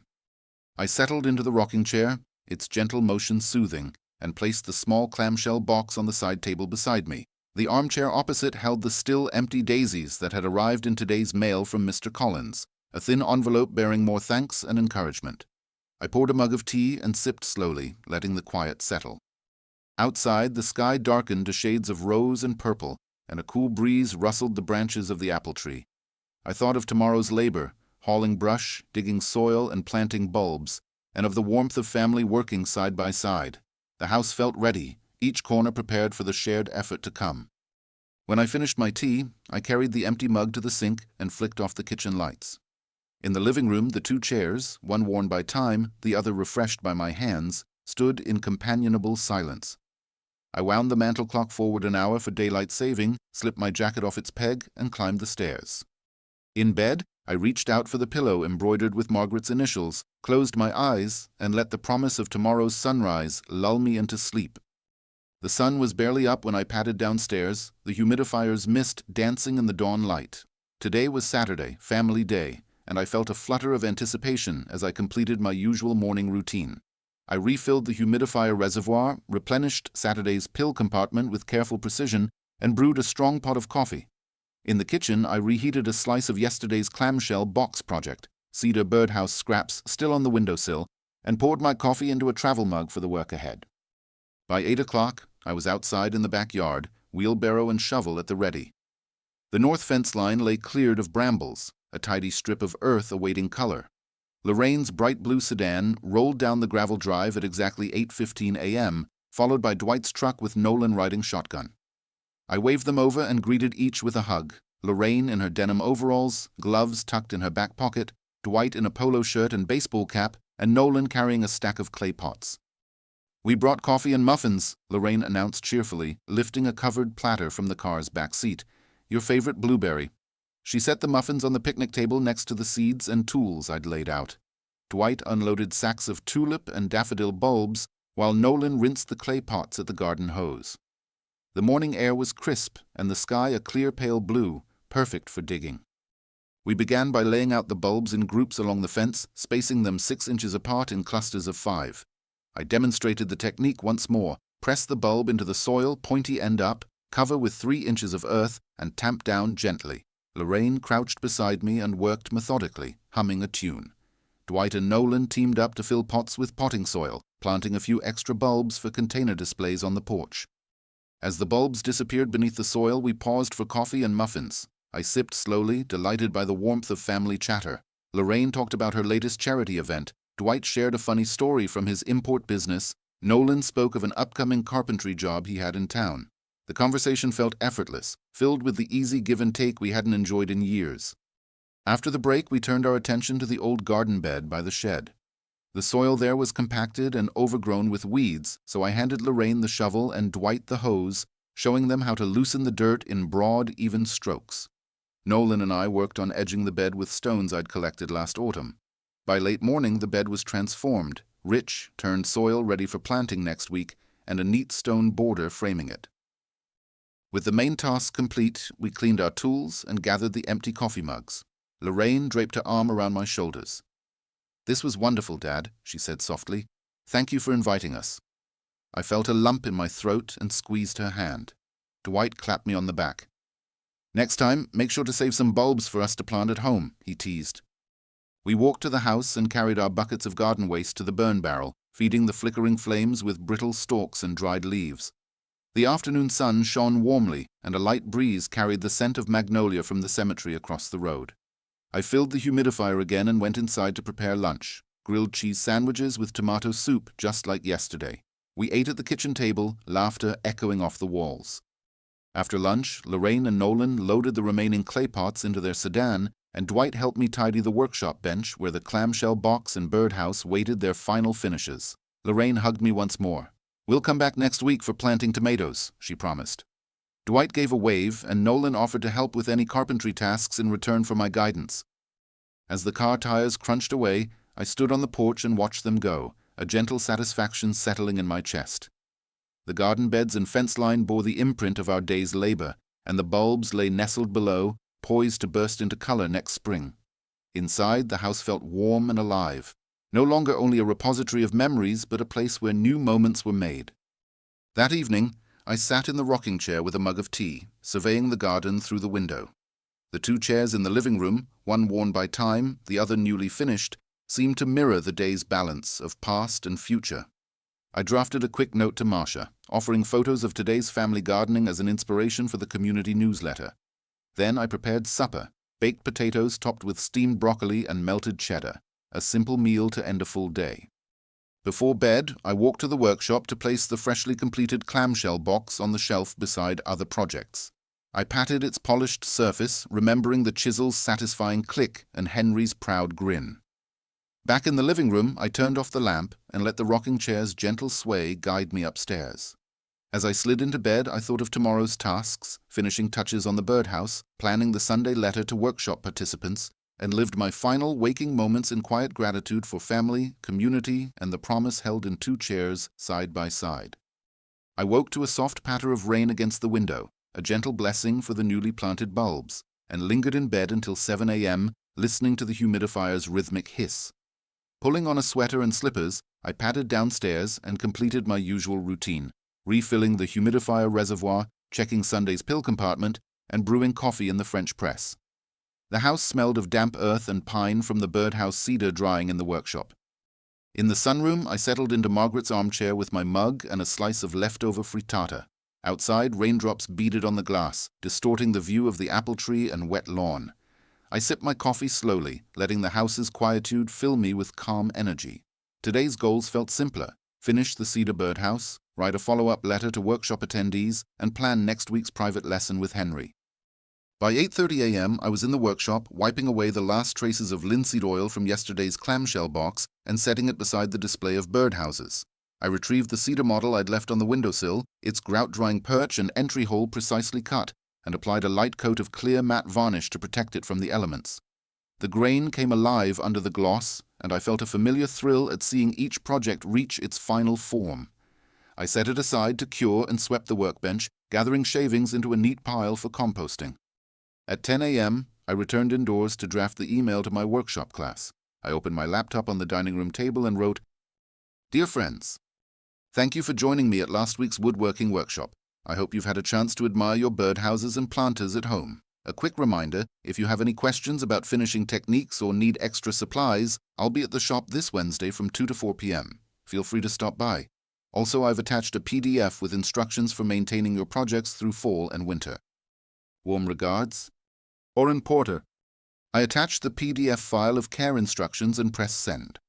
A: I settled into the rocking chair, its gentle motion soothing, and placed the small clamshell box on the side table beside me. The armchair opposite held the still empty daisies that had arrived in today's mail from Mr. Collins, a thin envelope bearing more thanks and encouragement. I poured a mug of tea and sipped slowly, letting the quiet settle. Outside, the sky darkened to shades of rose and purple, and a cool breeze rustled the branches of the apple tree. I thought of tomorrow's labor, hauling brush, digging soil, and planting bulbs, and of the warmth of family working side by side. The house felt ready, each corner prepared for the shared effort to come. When I finished my tea, I carried the empty mug to the sink and flicked off the kitchen lights. In the living room, the 2 chairs, one worn by time, the other refreshed by my hands, stood in companionable silence. I wound the mantel clock forward an hour for daylight saving, slipped my jacket off its peg, and climbed the stairs. In bed, I reached out for the pillow embroidered with Margaret's initials, closed my eyes, and let the promise of tomorrow's sunrise lull me into sleep. The sun was barely up when I padded downstairs, the humidifier's mist dancing in the dawn light. Today was Saturday, family day, and I felt a flutter of anticipation as I completed my usual morning routine. I refilled the humidifier reservoir, replenished Saturday's pill compartment with careful precision, and brewed a strong pot of coffee. In the kitchen, I reheated a slice of yesterday's clamshell box project, cedar birdhouse scraps still on the windowsill, and poured my coffee into a travel mug for the work ahead. By 8 o'clock, I was outside in the backyard, wheelbarrow and shovel at the ready. The north fence line lay cleared of brambles, a tidy strip of earth awaiting color. Lorraine's bright blue sedan rolled down the gravel drive at exactly 8:15 a.m., followed by Dwight's truck with Nolan riding shotgun. I waved them over and greeted each with a hug, Lorraine in her denim overalls, gloves tucked in her back pocket, Dwight in a polo shirt and baseball cap, and Nolan carrying a stack of clay pots. "We brought coffee and muffins," Lorraine announced cheerfully, lifting a covered platter from the car's back seat. "Your favorite blueberry." She set the muffins on the picnic table next to the seeds and tools I'd laid out. Dwight unloaded sacks of tulip and daffodil bulbs, while Nolan rinsed the clay pots at the garden hose. The morning air was crisp, and the sky a clear pale blue, perfect for digging. We began by laying out the bulbs in groups along the fence, spacing them 6 inches apart in clusters of 5. I demonstrated the technique once more, press the bulb into the soil, pointy end up, cover with 3 inches of earth, and tamp down gently. Lorraine crouched beside me and worked methodically, humming a tune. Dwight and Nolan teamed up to fill pots with potting soil, planting a few extra bulbs for container displays on the porch. As the bulbs disappeared beneath the soil, we paused for coffee and muffins. I sipped slowly, delighted by the warmth of family chatter. Lorraine talked about her latest charity event. Dwight shared a funny story from his import business. Nolan spoke of an upcoming carpentry job he had in town. The conversation felt effortless, filled with the easy give and take we hadn't enjoyed in years. After the break, we turned our attention to the old garden bed by the shed. The soil there was compacted and overgrown with weeds, so I handed Lorraine the shovel and Dwight the hose, showing them how to loosen the dirt in broad, even strokes. Nolan and I worked on edging the bed with stones I'd collected last autumn. By late morning, the bed was transformed, rich, turned soil ready for planting next week, and a neat stone border framing it. With the main task complete, we cleaned our tools and gathered the empty coffee mugs. Lorraine draped her arm around my shoulders. "This was wonderful, Dad," she said softly. "Thank you for inviting us." I felt a lump in my throat and squeezed her hand. Dwight clapped me on the back. "Next time, make sure to save some bulbs for us to plant at home," he teased. We walked to the house and carried our buckets of garden waste to the burn barrel, feeding the flickering flames with brittle stalks and dried leaves. The afternoon sun shone warmly, and a light breeze carried the scent of magnolia from the cemetery across the road. I filled the humidifier again and went inside to prepare lunch. Grilled cheese sandwiches with tomato soup, just like yesterday. We ate at the kitchen table, laughter echoing off the walls. After lunch, Lorraine and Nolan loaded the remaining clay pots into their sedan, and Dwight helped me tidy the workshop bench where the clamshell box and birdhouse waited their final finishes. Lorraine hugged me once more. "We'll come back next week for planting tomatoes," she promised. Dwight gave a wave, and Nolan offered to help with any carpentry tasks in return for my guidance. As the car tires crunched away, I stood on the porch and watched them go, a gentle satisfaction settling in my chest. The garden beds and fence line bore the imprint of our day's labor, and the bulbs lay nestled below, poised to burst into color next spring. Inside, the house felt warm and alive, no longer only a repository of memories, but a place where new moments were made. That evening, I sat in the rocking chair with a mug of tea, surveying the garden through the window. The 2 chairs in the living room, one worn by time, the other newly finished, seemed to mirror the day's balance of past and future. I drafted a quick note to Marcia, offering photos of today's family gardening as an inspiration for the community newsletter. Then I prepared supper, baked potatoes topped with steamed broccoli and melted cheddar, a simple meal to end a full day. Before bed, I walked to the workshop to place the freshly completed clamshell box on the shelf beside other projects. I patted its polished surface, remembering the chisel's satisfying click and Henry's proud grin. Back in the living room, I turned off the lamp and let the rocking chair's gentle sway guide me upstairs. As I slid into bed, I thought of tomorrow's tasks, finishing touches on the birdhouse, planning the Sunday letter to workshop participants, and lived my final waking moments in quiet gratitude for family, community, and the promise held in 2 chairs side by side. I woke to a soft patter of rain against the window, a gentle blessing for the newly planted bulbs, and lingered in bed until 7 a.m., listening to the humidifier's rhythmic hiss. Pulling on a sweater and slippers, I padded downstairs and completed my usual routine, refilling the humidifier reservoir, checking Sunday's pill compartment, and brewing coffee in the French press. The house smelled of damp earth and pine from the birdhouse cedar drying in the workshop. In the sunroom, I settled into Margaret's armchair with my mug and a slice of leftover frittata. Outside, raindrops beaded on the glass, distorting the view of the apple tree and wet lawn. I sipped my coffee slowly, letting the house's quietude fill me with calm energy. Today's goals felt simpler, finish the cedar birdhouse, write a follow-up letter to workshop attendees, and plan next week's private lesson with Henry. By 8:30 a.m., I was in the workshop, wiping away the last traces of linseed oil from yesterday's clamshell box and setting it beside the display of birdhouses. I retrieved the cedar model I'd left on the windowsill, its grout-drying perch and entry hole precisely cut, and applied a light coat of clear matte varnish to protect it from the elements. The grain came alive under the gloss, and I felt a familiar thrill at seeing each project reach its final form. I set it aside to cure and swept the workbench, gathering shavings into a neat pile for composting. At 10 a.m., I returned indoors to draft the email to my workshop class. I opened my laptop on the dining room table and wrote, "Dear friends, thank you for joining me at last week's woodworking workshop. I hope you've had a chance to admire your birdhouses and planters at home. A quick reminder, if you have any questions about finishing techniques or need extra supplies, I'll be at the shop this Wednesday from 2 to 4 p.m. Feel free to stop by. Also, I've attached a PDF with instructions for maintaining your projects through fall and winter. Warm regards, Orrin Porter." I attached the PDF file of care instructions and pressed send.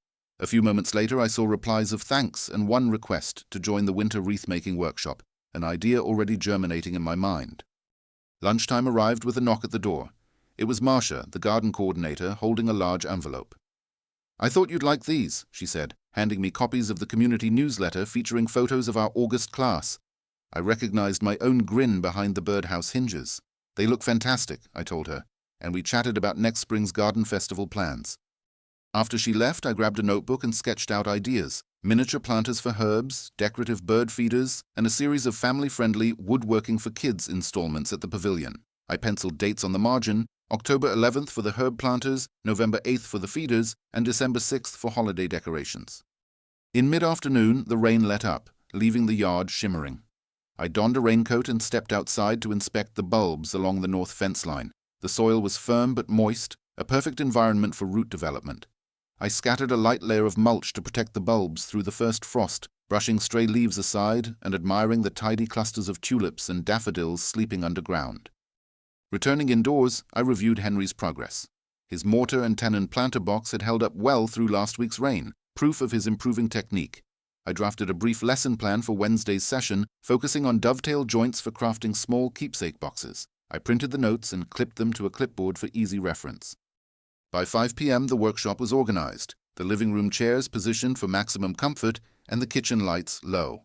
A: A few moments later, I saw replies of thanks and one request to join the winter wreath-making workshop, an idea already germinating in my mind. Lunchtime arrived with a knock at the door. It was Marcia, the garden coordinator, holding a large envelope. "I thought you'd like these," she said, handing me copies of the community newsletter featuring photos of our August class. I recognized my own grin behind the birdhouse hinges. "They look fantastic," I told her, and we chatted about next spring's garden festival plans. After she left, I grabbed a notebook and sketched out ideas: miniature planters for herbs, decorative bird feeders, and a series of family-friendly woodworking for kids installments at the pavilion. I penciled dates on the margin: October 11th for the herb planters, November 8th for the feeders, and December 6th for holiday decorations. In mid-afternoon, the rain let up, leaving the yard shimmering. I donned a raincoat and stepped outside to inspect the bulbs along the north fence line. The soil was firm but moist, a perfect environment for root development. I scattered a light layer of mulch to protect the bulbs through the first frost, brushing stray leaves aside and admiring the tidy clusters of tulips and daffodils sleeping underground. Returning indoors, I reviewed Henry's progress. His mortar and tenon planter box had held up well through last week's rain, proof of his improving technique. I drafted a brief lesson plan for Wednesday's session, focusing on dovetail joints for crafting small keepsake boxes. I printed the notes and clipped them to a clipboard for easy reference. By 5 p.m., the workshop was organized, the living room chairs positioned for maximum comfort, and the kitchen lights low.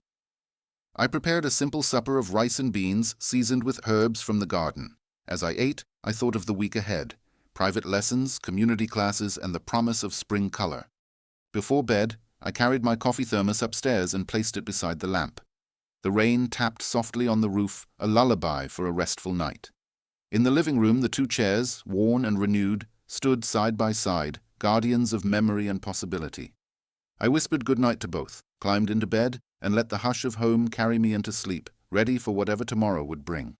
A: I prepared a simple supper of rice and beans seasoned with herbs from the garden. As I ate, I thought of the week ahead: private lessons, community classes, and the promise of spring color. Before bed, I carried my coffee thermos upstairs and placed it beside the lamp. The rain tapped softly on the roof, a lullaby for a restful night. In the living room, the two chairs, worn and renewed, stood side by side, guardians of memory and possibility. I whispered goodnight to both, climbed into bed, and let the hush of home carry me into sleep, ready for whatever tomorrow would bring.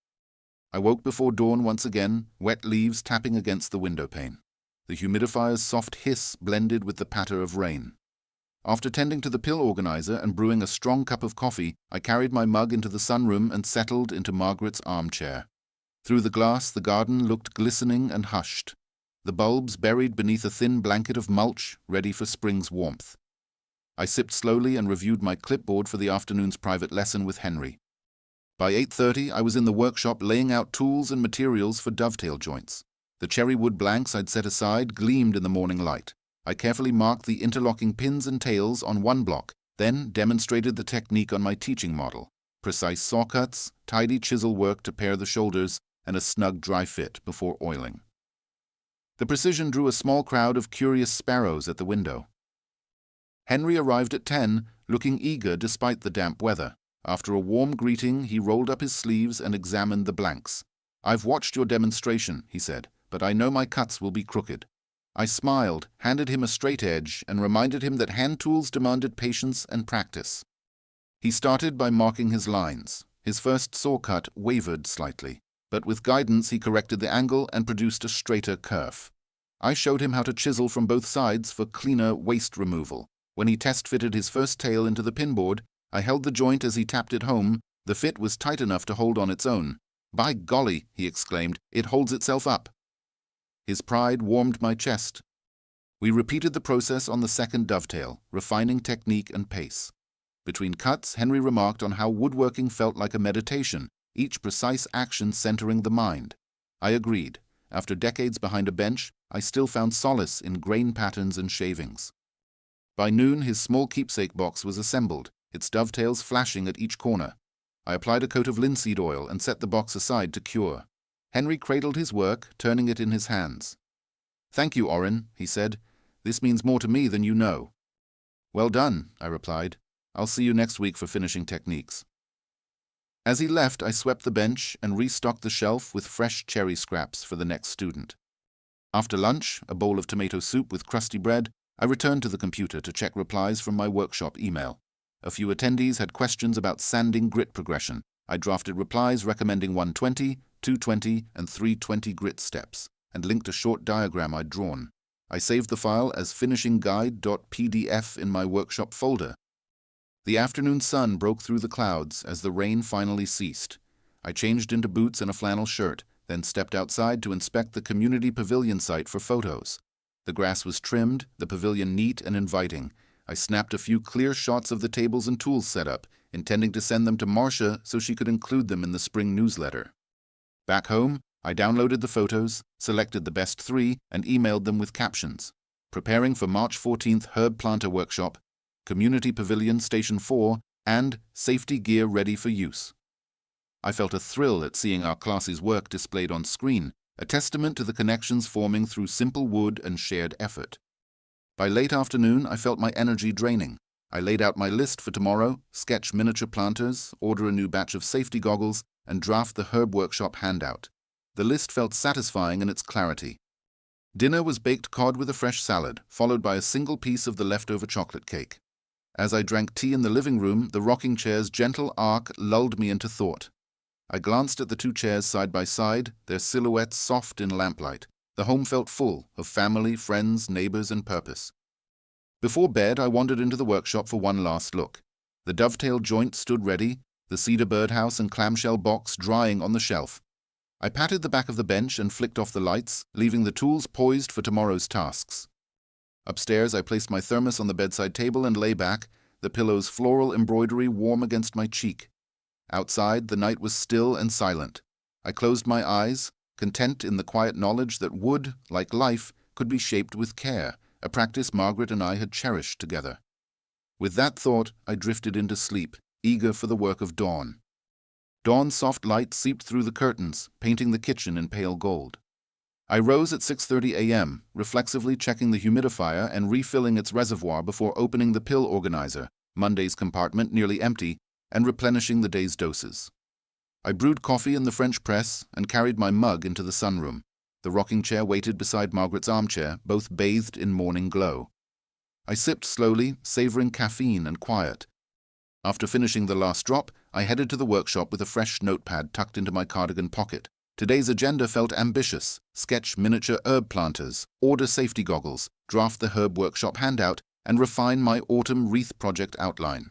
A: I woke before dawn once again, wet leaves tapping against the window pane. The humidifier's soft hiss blended with the patter of rain. After tending to the pill organizer and brewing a strong cup of coffee, I carried my mug into the sunroom and settled into Margaret's armchair. Through the glass, the garden looked glistening and hushed, the bulbs buried beneath a thin blanket of mulch, ready for spring's warmth. I sipped slowly and reviewed my clipboard for the afternoon's private lesson with Henry. By 8:30, I was in the workshop laying out tools and materials for dovetail joints. The cherry wood blanks I'd set aside gleamed in the morning light. I carefully marked the interlocking pins and tails on one block, then demonstrated the technique on my teaching model: precise saw cuts, tidy chisel work to pair the shoulders, and a snug dry fit before oiling. The precision drew a small crowd of curious sparrows at the window. Henry arrived at 10, looking eager despite the damp weather. After a warm greeting, he rolled up his sleeves and examined the blanks. "I've watched your demonstration," he said, "but I know my cuts will be crooked." I smiled, handed him a straight edge, and reminded him that hand tools demanded patience and practice. He started by marking his lines. His first saw cut wavered slightly, but with guidance he corrected the angle and produced a straighter kerf. I showed him how to chisel from both sides for cleaner waste removal. When he test-fitted his first tail into the pinboard, I held the joint as he tapped it home. The fit was tight enough to hold on its own. "By golly," he exclaimed, "it holds itself up." His pride warmed my chest. We repeated the process on the second dovetail, refining technique and pace. Between cuts, Henry remarked on how woodworking felt like a meditation, each precise action centering the mind. I agreed. After decades behind a bench, I still found solace in grain patterns and shavings. By noon, his small keepsake box was assembled, its dovetails flashing at each corner. I applied a coat of linseed oil and set the box aside to cure. Henry cradled his work, turning it in his hands. "Thank you, Orrin," he said. "This means more to me than you know." "Well done," I replied. "I'll see you next week for finishing techniques." As he left, I swept the bench and restocked the shelf with fresh cherry scraps for the next student. After lunch, a bowl of tomato soup with crusty bread, I returned to the computer to check replies from my workshop email. A few attendees had questions about sanding grit progression. I drafted replies recommending 120, 220, and 320 grit steps, and linked a short diagram I'd drawn. I saved the file as finishingguide.pdf in my workshop folder. The afternoon sun broke through the clouds as the rain finally ceased. I changed into boots and a flannel shirt, then stepped outside to inspect the community pavilion site for photos. The grass was trimmed, the pavilion neat and inviting. I snapped a few clear shots of the tables and tools set up, intending to send them to Marcia so she could include them in the spring newsletter. Back home, I downloaded the photos, selected the best 3, and emailed them with captions. Preparing for March 14th Herb Planter Workshop, Community Pavilion Station 4, and Safety Gear Ready for Use. I felt a thrill at seeing our class's work displayed on screen, a testament to the connections forming through simple wood and shared effort. By late afternoon, I felt my energy draining. I laid out my list for tomorrow, sketch miniature planters, order a new batch of safety goggles, and draft the Herb Workshop handout. The list felt satisfying in its clarity. Dinner was baked cod with a fresh salad, followed by a single piece of the leftover chocolate cake. As I drank tea in the living room, the rocking chair's gentle arc lulled me into thought. I glanced at the 2 chairs side by side, their silhouettes soft in lamplight. The home felt full of family, friends, neighbors, and purpose. Before bed, I wandered into the workshop for one last look. The dovetail joint stood ready, the cedar birdhouse and clamshell box drying on the shelf. I patted the back of the bench and flicked off the lights, leaving the tools poised for tomorrow's tasks. Upstairs, I placed my thermos on the bedside table and lay back, the pillow's floral embroidery warm against my cheek. Outside, the night was still and silent. I closed my eyes, content in the quiet knowledge that wood, like life, could be shaped with care, a practice Margaret and I had cherished together. With that thought, I drifted into sleep, eager for the work of dawn. Dawn's soft light seeped through the curtains, painting the kitchen in pale gold. I rose at 6:30 a.m., reflexively checking the humidifier and refilling its reservoir before opening the pill organizer, Monday's compartment nearly empty, and replenishing the day's doses. I brewed coffee in the French press and carried my mug into the sunroom. The rocking chair waited beside Margaret's armchair, both bathed in morning glow. I sipped slowly, savoring caffeine and quiet. After finishing the last drop, I headed to the workshop with a fresh notepad tucked into my cardigan pocket. Today's agenda felt ambitious: sketch miniature herb planters, order safety goggles, draft the Herb Workshop handout, and refine my autumn wreath project outline.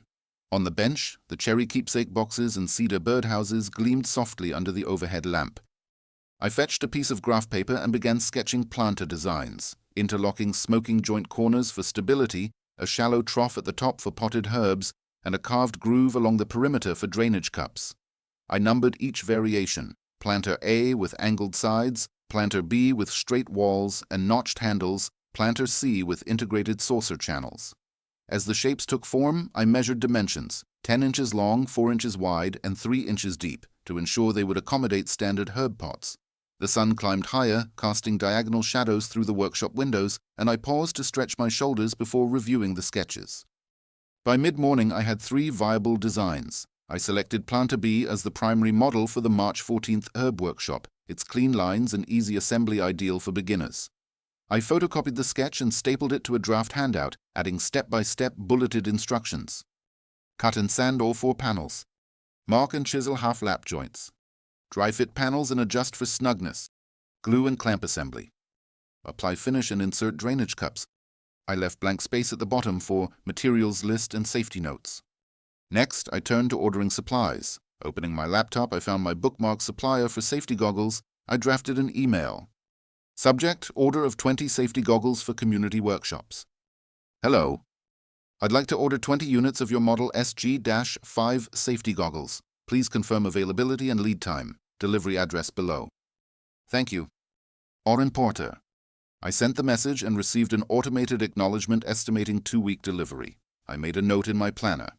A: On the bench, the cherry keepsake boxes and cedar birdhouses gleamed softly under the overhead lamp. I fetched a piece of graph paper and began sketching planter designs, interlocking smoking joint corners for stability, a shallow trough at the top for potted herbs, and a carved groove along the perimeter for drainage cups. I numbered each variation: planter A with angled sides, planter B with straight walls and notched handles, planter C with integrated saucer channels. As the shapes took form, I measured dimensions, 10 inches long, 4 inches wide, and 3 inches deep, to ensure they would accommodate standard herb pots. The sun climbed higher, casting diagonal shadows through the workshop windows, and I paused to stretch my shoulders before reviewing the sketches. By mid-morning, I had 3 viable designs. I selected planter B as the primary model for the March 14th Herb Workshop, its clean lines and easy assembly ideal for beginners. I photocopied the sketch and stapled it to a draft handout, adding step-by-step bulleted instructions. Cut and sand all 4 panels. Mark and chisel half lap joints. Dry fit panels and adjust for snugness. Glue and clamp assembly. Apply finish and insert drainage cups. I left blank space at the bottom for materials list and safety notes. Next, I turned to ordering supplies. Opening my laptop, I found my bookmarked supplier for safety goggles. I drafted an email. Subject: order of 20 safety goggles for community workshops. Hello. I'd like to order 20 units of your model SG-5 safety goggles. Please confirm availability and lead time. Delivery address below. Thank you. Oren Porter. I sent the message and received an automated acknowledgement estimating 2-week delivery. I made a note in my planner.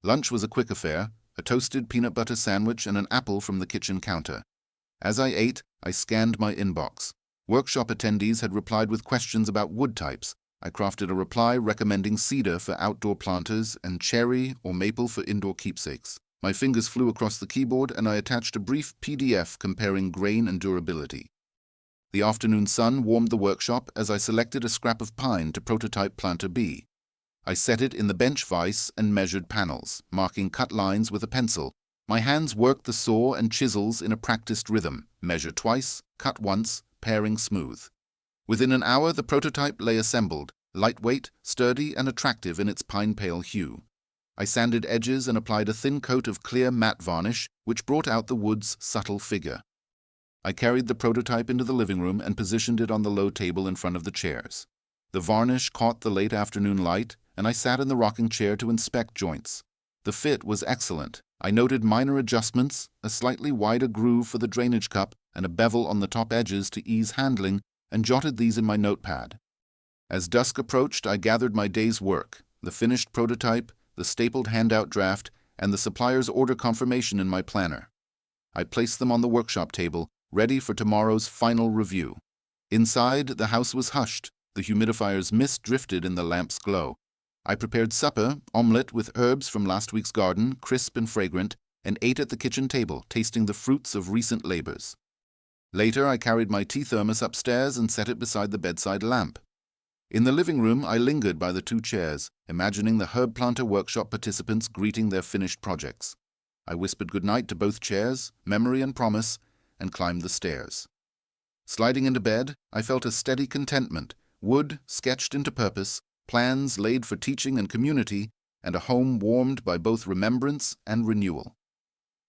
A: Lunch was a quick affair, a toasted peanut butter sandwich and an apple from the kitchen counter. As I ate, I scanned my inbox. Workshop attendees had replied with questions about wood types. I crafted a reply recommending cedar for outdoor planters and cherry or maple for indoor keepsakes. My fingers flew across the keyboard and I attached a brief PDF comparing grain and durability. The afternoon sun warmed the workshop as I selected a scrap of pine to prototype planter B. I set it in the bench vise and measured panels, marking cut lines with a pencil. My hands worked the saw and chisels in a practiced rhythm, measure twice, cut once, paring smooth. Within an hour, the prototype lay assembled, lightweight, sturdy, and attractive in its pine-pale hue. I sanded edges and applied a thin coat of clear matte varnish, which brought out the wood's subtle figure. I carried the prototype into the living room and positioned it on the low table in front of the chairs. The varnish caught the late afternoon light, and I sat in the rocking chair to inspect joints. The fit was excellent. I noted minor adjustments, a slightly wider groove for the drainage cup and a bevel on the top edges to ease handling, and jotted these in my notepad. As dusk approached, I gathered my day's work, the finished prototype, the stapled handout draft, and the supplier's order confirmation in my planner. I placed them on the workshop table, ready for tomorrow's final review. Inside, the house was hushed. The humidifier's mist drifted in the lamp's glow. I prepared supper, omelette with herbs from last week's garden, crisp and fragrant, and ate at the kitchen table, tasting the fruits of recent labors. Later, I carried my tea thermos upstairs and set it beside the bedside lamp. In the living room, I lingered by the 2 chairs, imagining the herb planter workshop participants greeting their finished projects. I whispered goodnight to both chairs, memory and promise, and climbed the stairs. Sliding into bed, I felt a steady contentment, wood sketched into purpose, plans laid for teaching and community, and a home warmed by both remembrance and renewal.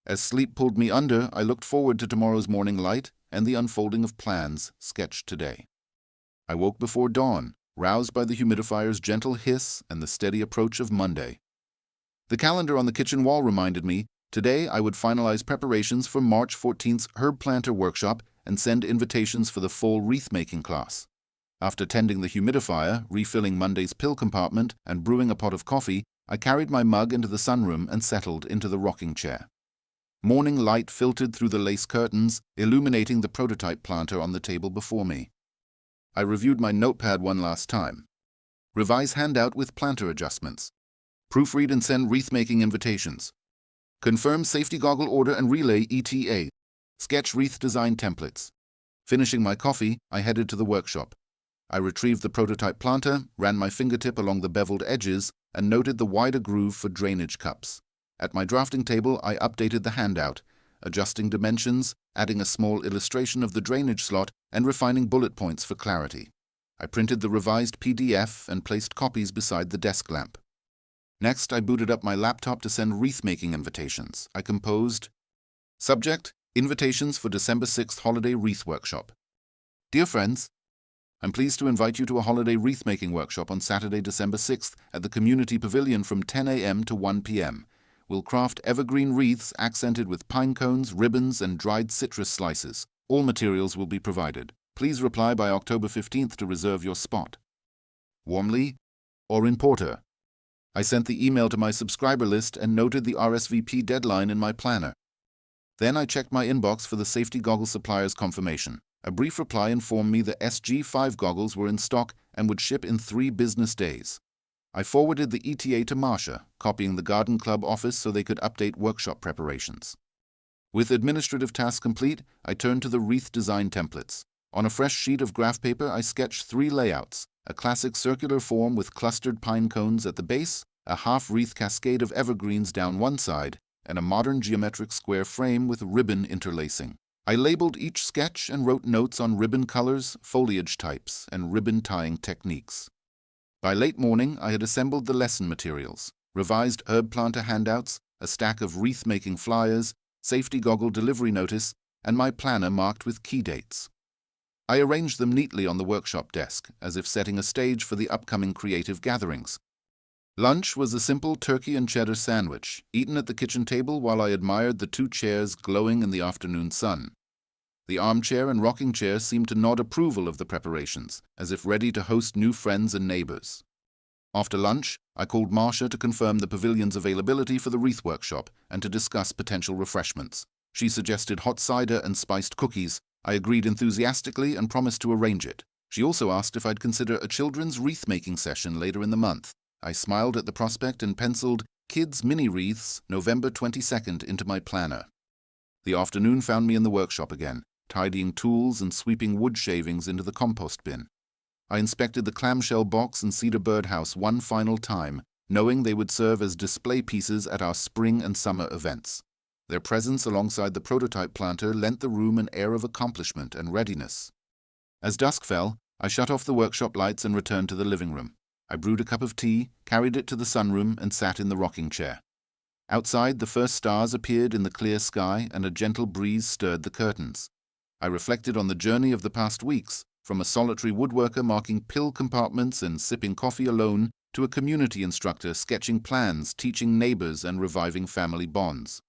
A: As sleep pulled me under, I looked forward to tomorrow's morning light and the unfolding of plans sketched today. I woke before dawn, roused by the humidifier's gentle hiss and the steady approach of Monday. The calendar on the kitchen wall reminded me today I would finalize preparations for March 14th's herb planter workshop and send invitations for the fall wreath-making class. After tending the humidifier, refilling Monday's pill compartment, and brewing a pot of coffee, I carried my mug into the sunroom and settled into the rocking chair. Morning light filtered through the lace curtains, illuminating the prototype planter on the table before me. I reviewed my notepad one last time. Revise handout with planter adjustments. Proofread and send wreath-making invitations. Confirm safety goggle order and relay ETA. Sketch wreath design templates. Finishing my coffee, I headed to the workshop. I retrieved the prototype planter, ran my fingertip along the beveled edges, and noted the wider groove for drainage cups. At my drafting table, I updated the handout, adjusting dimensions, adding a small illustration of the drainage slot, and refining bullet points for clarity. I printed the revised PDF and placed copies beside the desk lamp. Next, I booted up my laptop to send wreath-making invitations. I composed, Subject, Invitations for December 6th Holiday Wreath Workshop. Dear friends, I'm pleased to invite you to a holiday wreath-making workshop on Saturday, December 6th at the Community Pavilion from 10 a.m. to 1 p.m. We'll craft evergreen wreaths accented with pine cones, ribbons, and dried citrus slices. All materials will be provided. Please reply by October 15th to reserve your spot. Warmly, Oren Porter. I sent the email to my subscriber list and noted the RSVP deadline in my planner. Then I checked my inbox for the safety goggle supplier's confirmation. A brief reply informed me the SG-5 goggles were in stock and would ship in 3 business days. I forwarded the ETA to Marsha, copying the Garden Club office so they could update workshop preparations. With administrative tasks complete, I turned to the wreath design templates. On a fresh sheet of graph paper, I sketched 3 layouts, a classic circular form with clustered pine cones at the base, a half-wreath cascade of evergreens down one side, and a modern geometric square frame with ribbon interlacing. I labeled each sketch and wrote notes on ribbon colors, foliage types, and ribbon tying techniques. By late morning, I had assembled the lesson materials, revised herb planter handouts, a stack of wreath-making flyers, safety goggle delivery notice, and my planner marked with key dates. I arranged them neatly on the workshop desk, as if setting a stage for the upcoming creative gatherings. Lunch was a simple turkey and cheddar sandwich, eaten at the kitchen table while I admired the 2 chairs glowing in the afternoon sun. The armchair and rocking chair seemed to nod approval of the preparations, as if ready to host new friends and neighbors. After lunch, I called Marcia to confirm the pavilion's availability for the wreath workshop and to discuss potential refreshments. She suggested hot cider and spiced cookies. I agreed enthusiastically and promised to arrange it. She also asked if I'd consider a children's wreath-making session later in the month. I smiled at the prospect and penciled Kids Mini Wreaths, November 22nd, into my planner. The afternoon found me in the workshop again, tidying tools and sweeping wood shavings into the compost bin. I inspected the clamshell box and cedar birdhouse one final time, knowing they would serve as display pieces at our spring and summer events. Their presence alongside the prototype planter lent the room an air of accomplishment and readiness. As dusk fell, I shut off the workshop lights and returned to the living room. I brewed a cup of tea, carried it to the sunroom, and sat in the rocking chair. Outside, the first stars appeared in the clear sky, and a gentle breeze stirred the curtains. I reflected on the journey of the past weeks, from a solitary woodworker marking pill compartments and sipping coffee alone to a community instructor sketching plans, teaching neighbors, and reviving family bonds.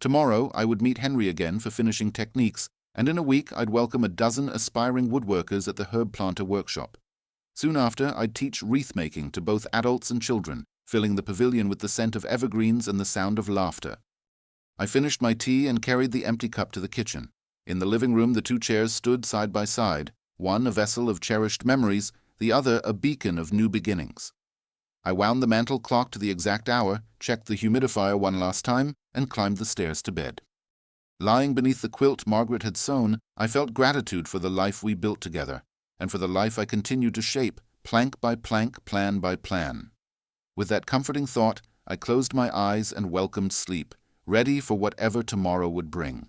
A: Tomorrow, I would meet Henry again for finishing techniques, and in a week I'd welcome a dozen aspiring woodworkers at the herb planter workshop. Soon after, I'd teach wreath-making to both adults and children, filling the pavilion with the scent of evergreens and the sound of laughter. I finished my tea and carried the empty cup to the kitchen. In the living room, the 2 chairs stood side by side, one a vessel of cherished memories, the other a beacon of new beginnings. I wound the mantel clock to the exact hour, checked the humidifier one last time, and climbed the stairs to bed. Lying beneath the quilt Margaret had sewn, I felt gratitude for the life we built together, and for the life I continued to shape, plank by plank, plan by plan. With that comforting thought, I closed my eyes and welcomed sleep, ready for whatever tomorrow would bring.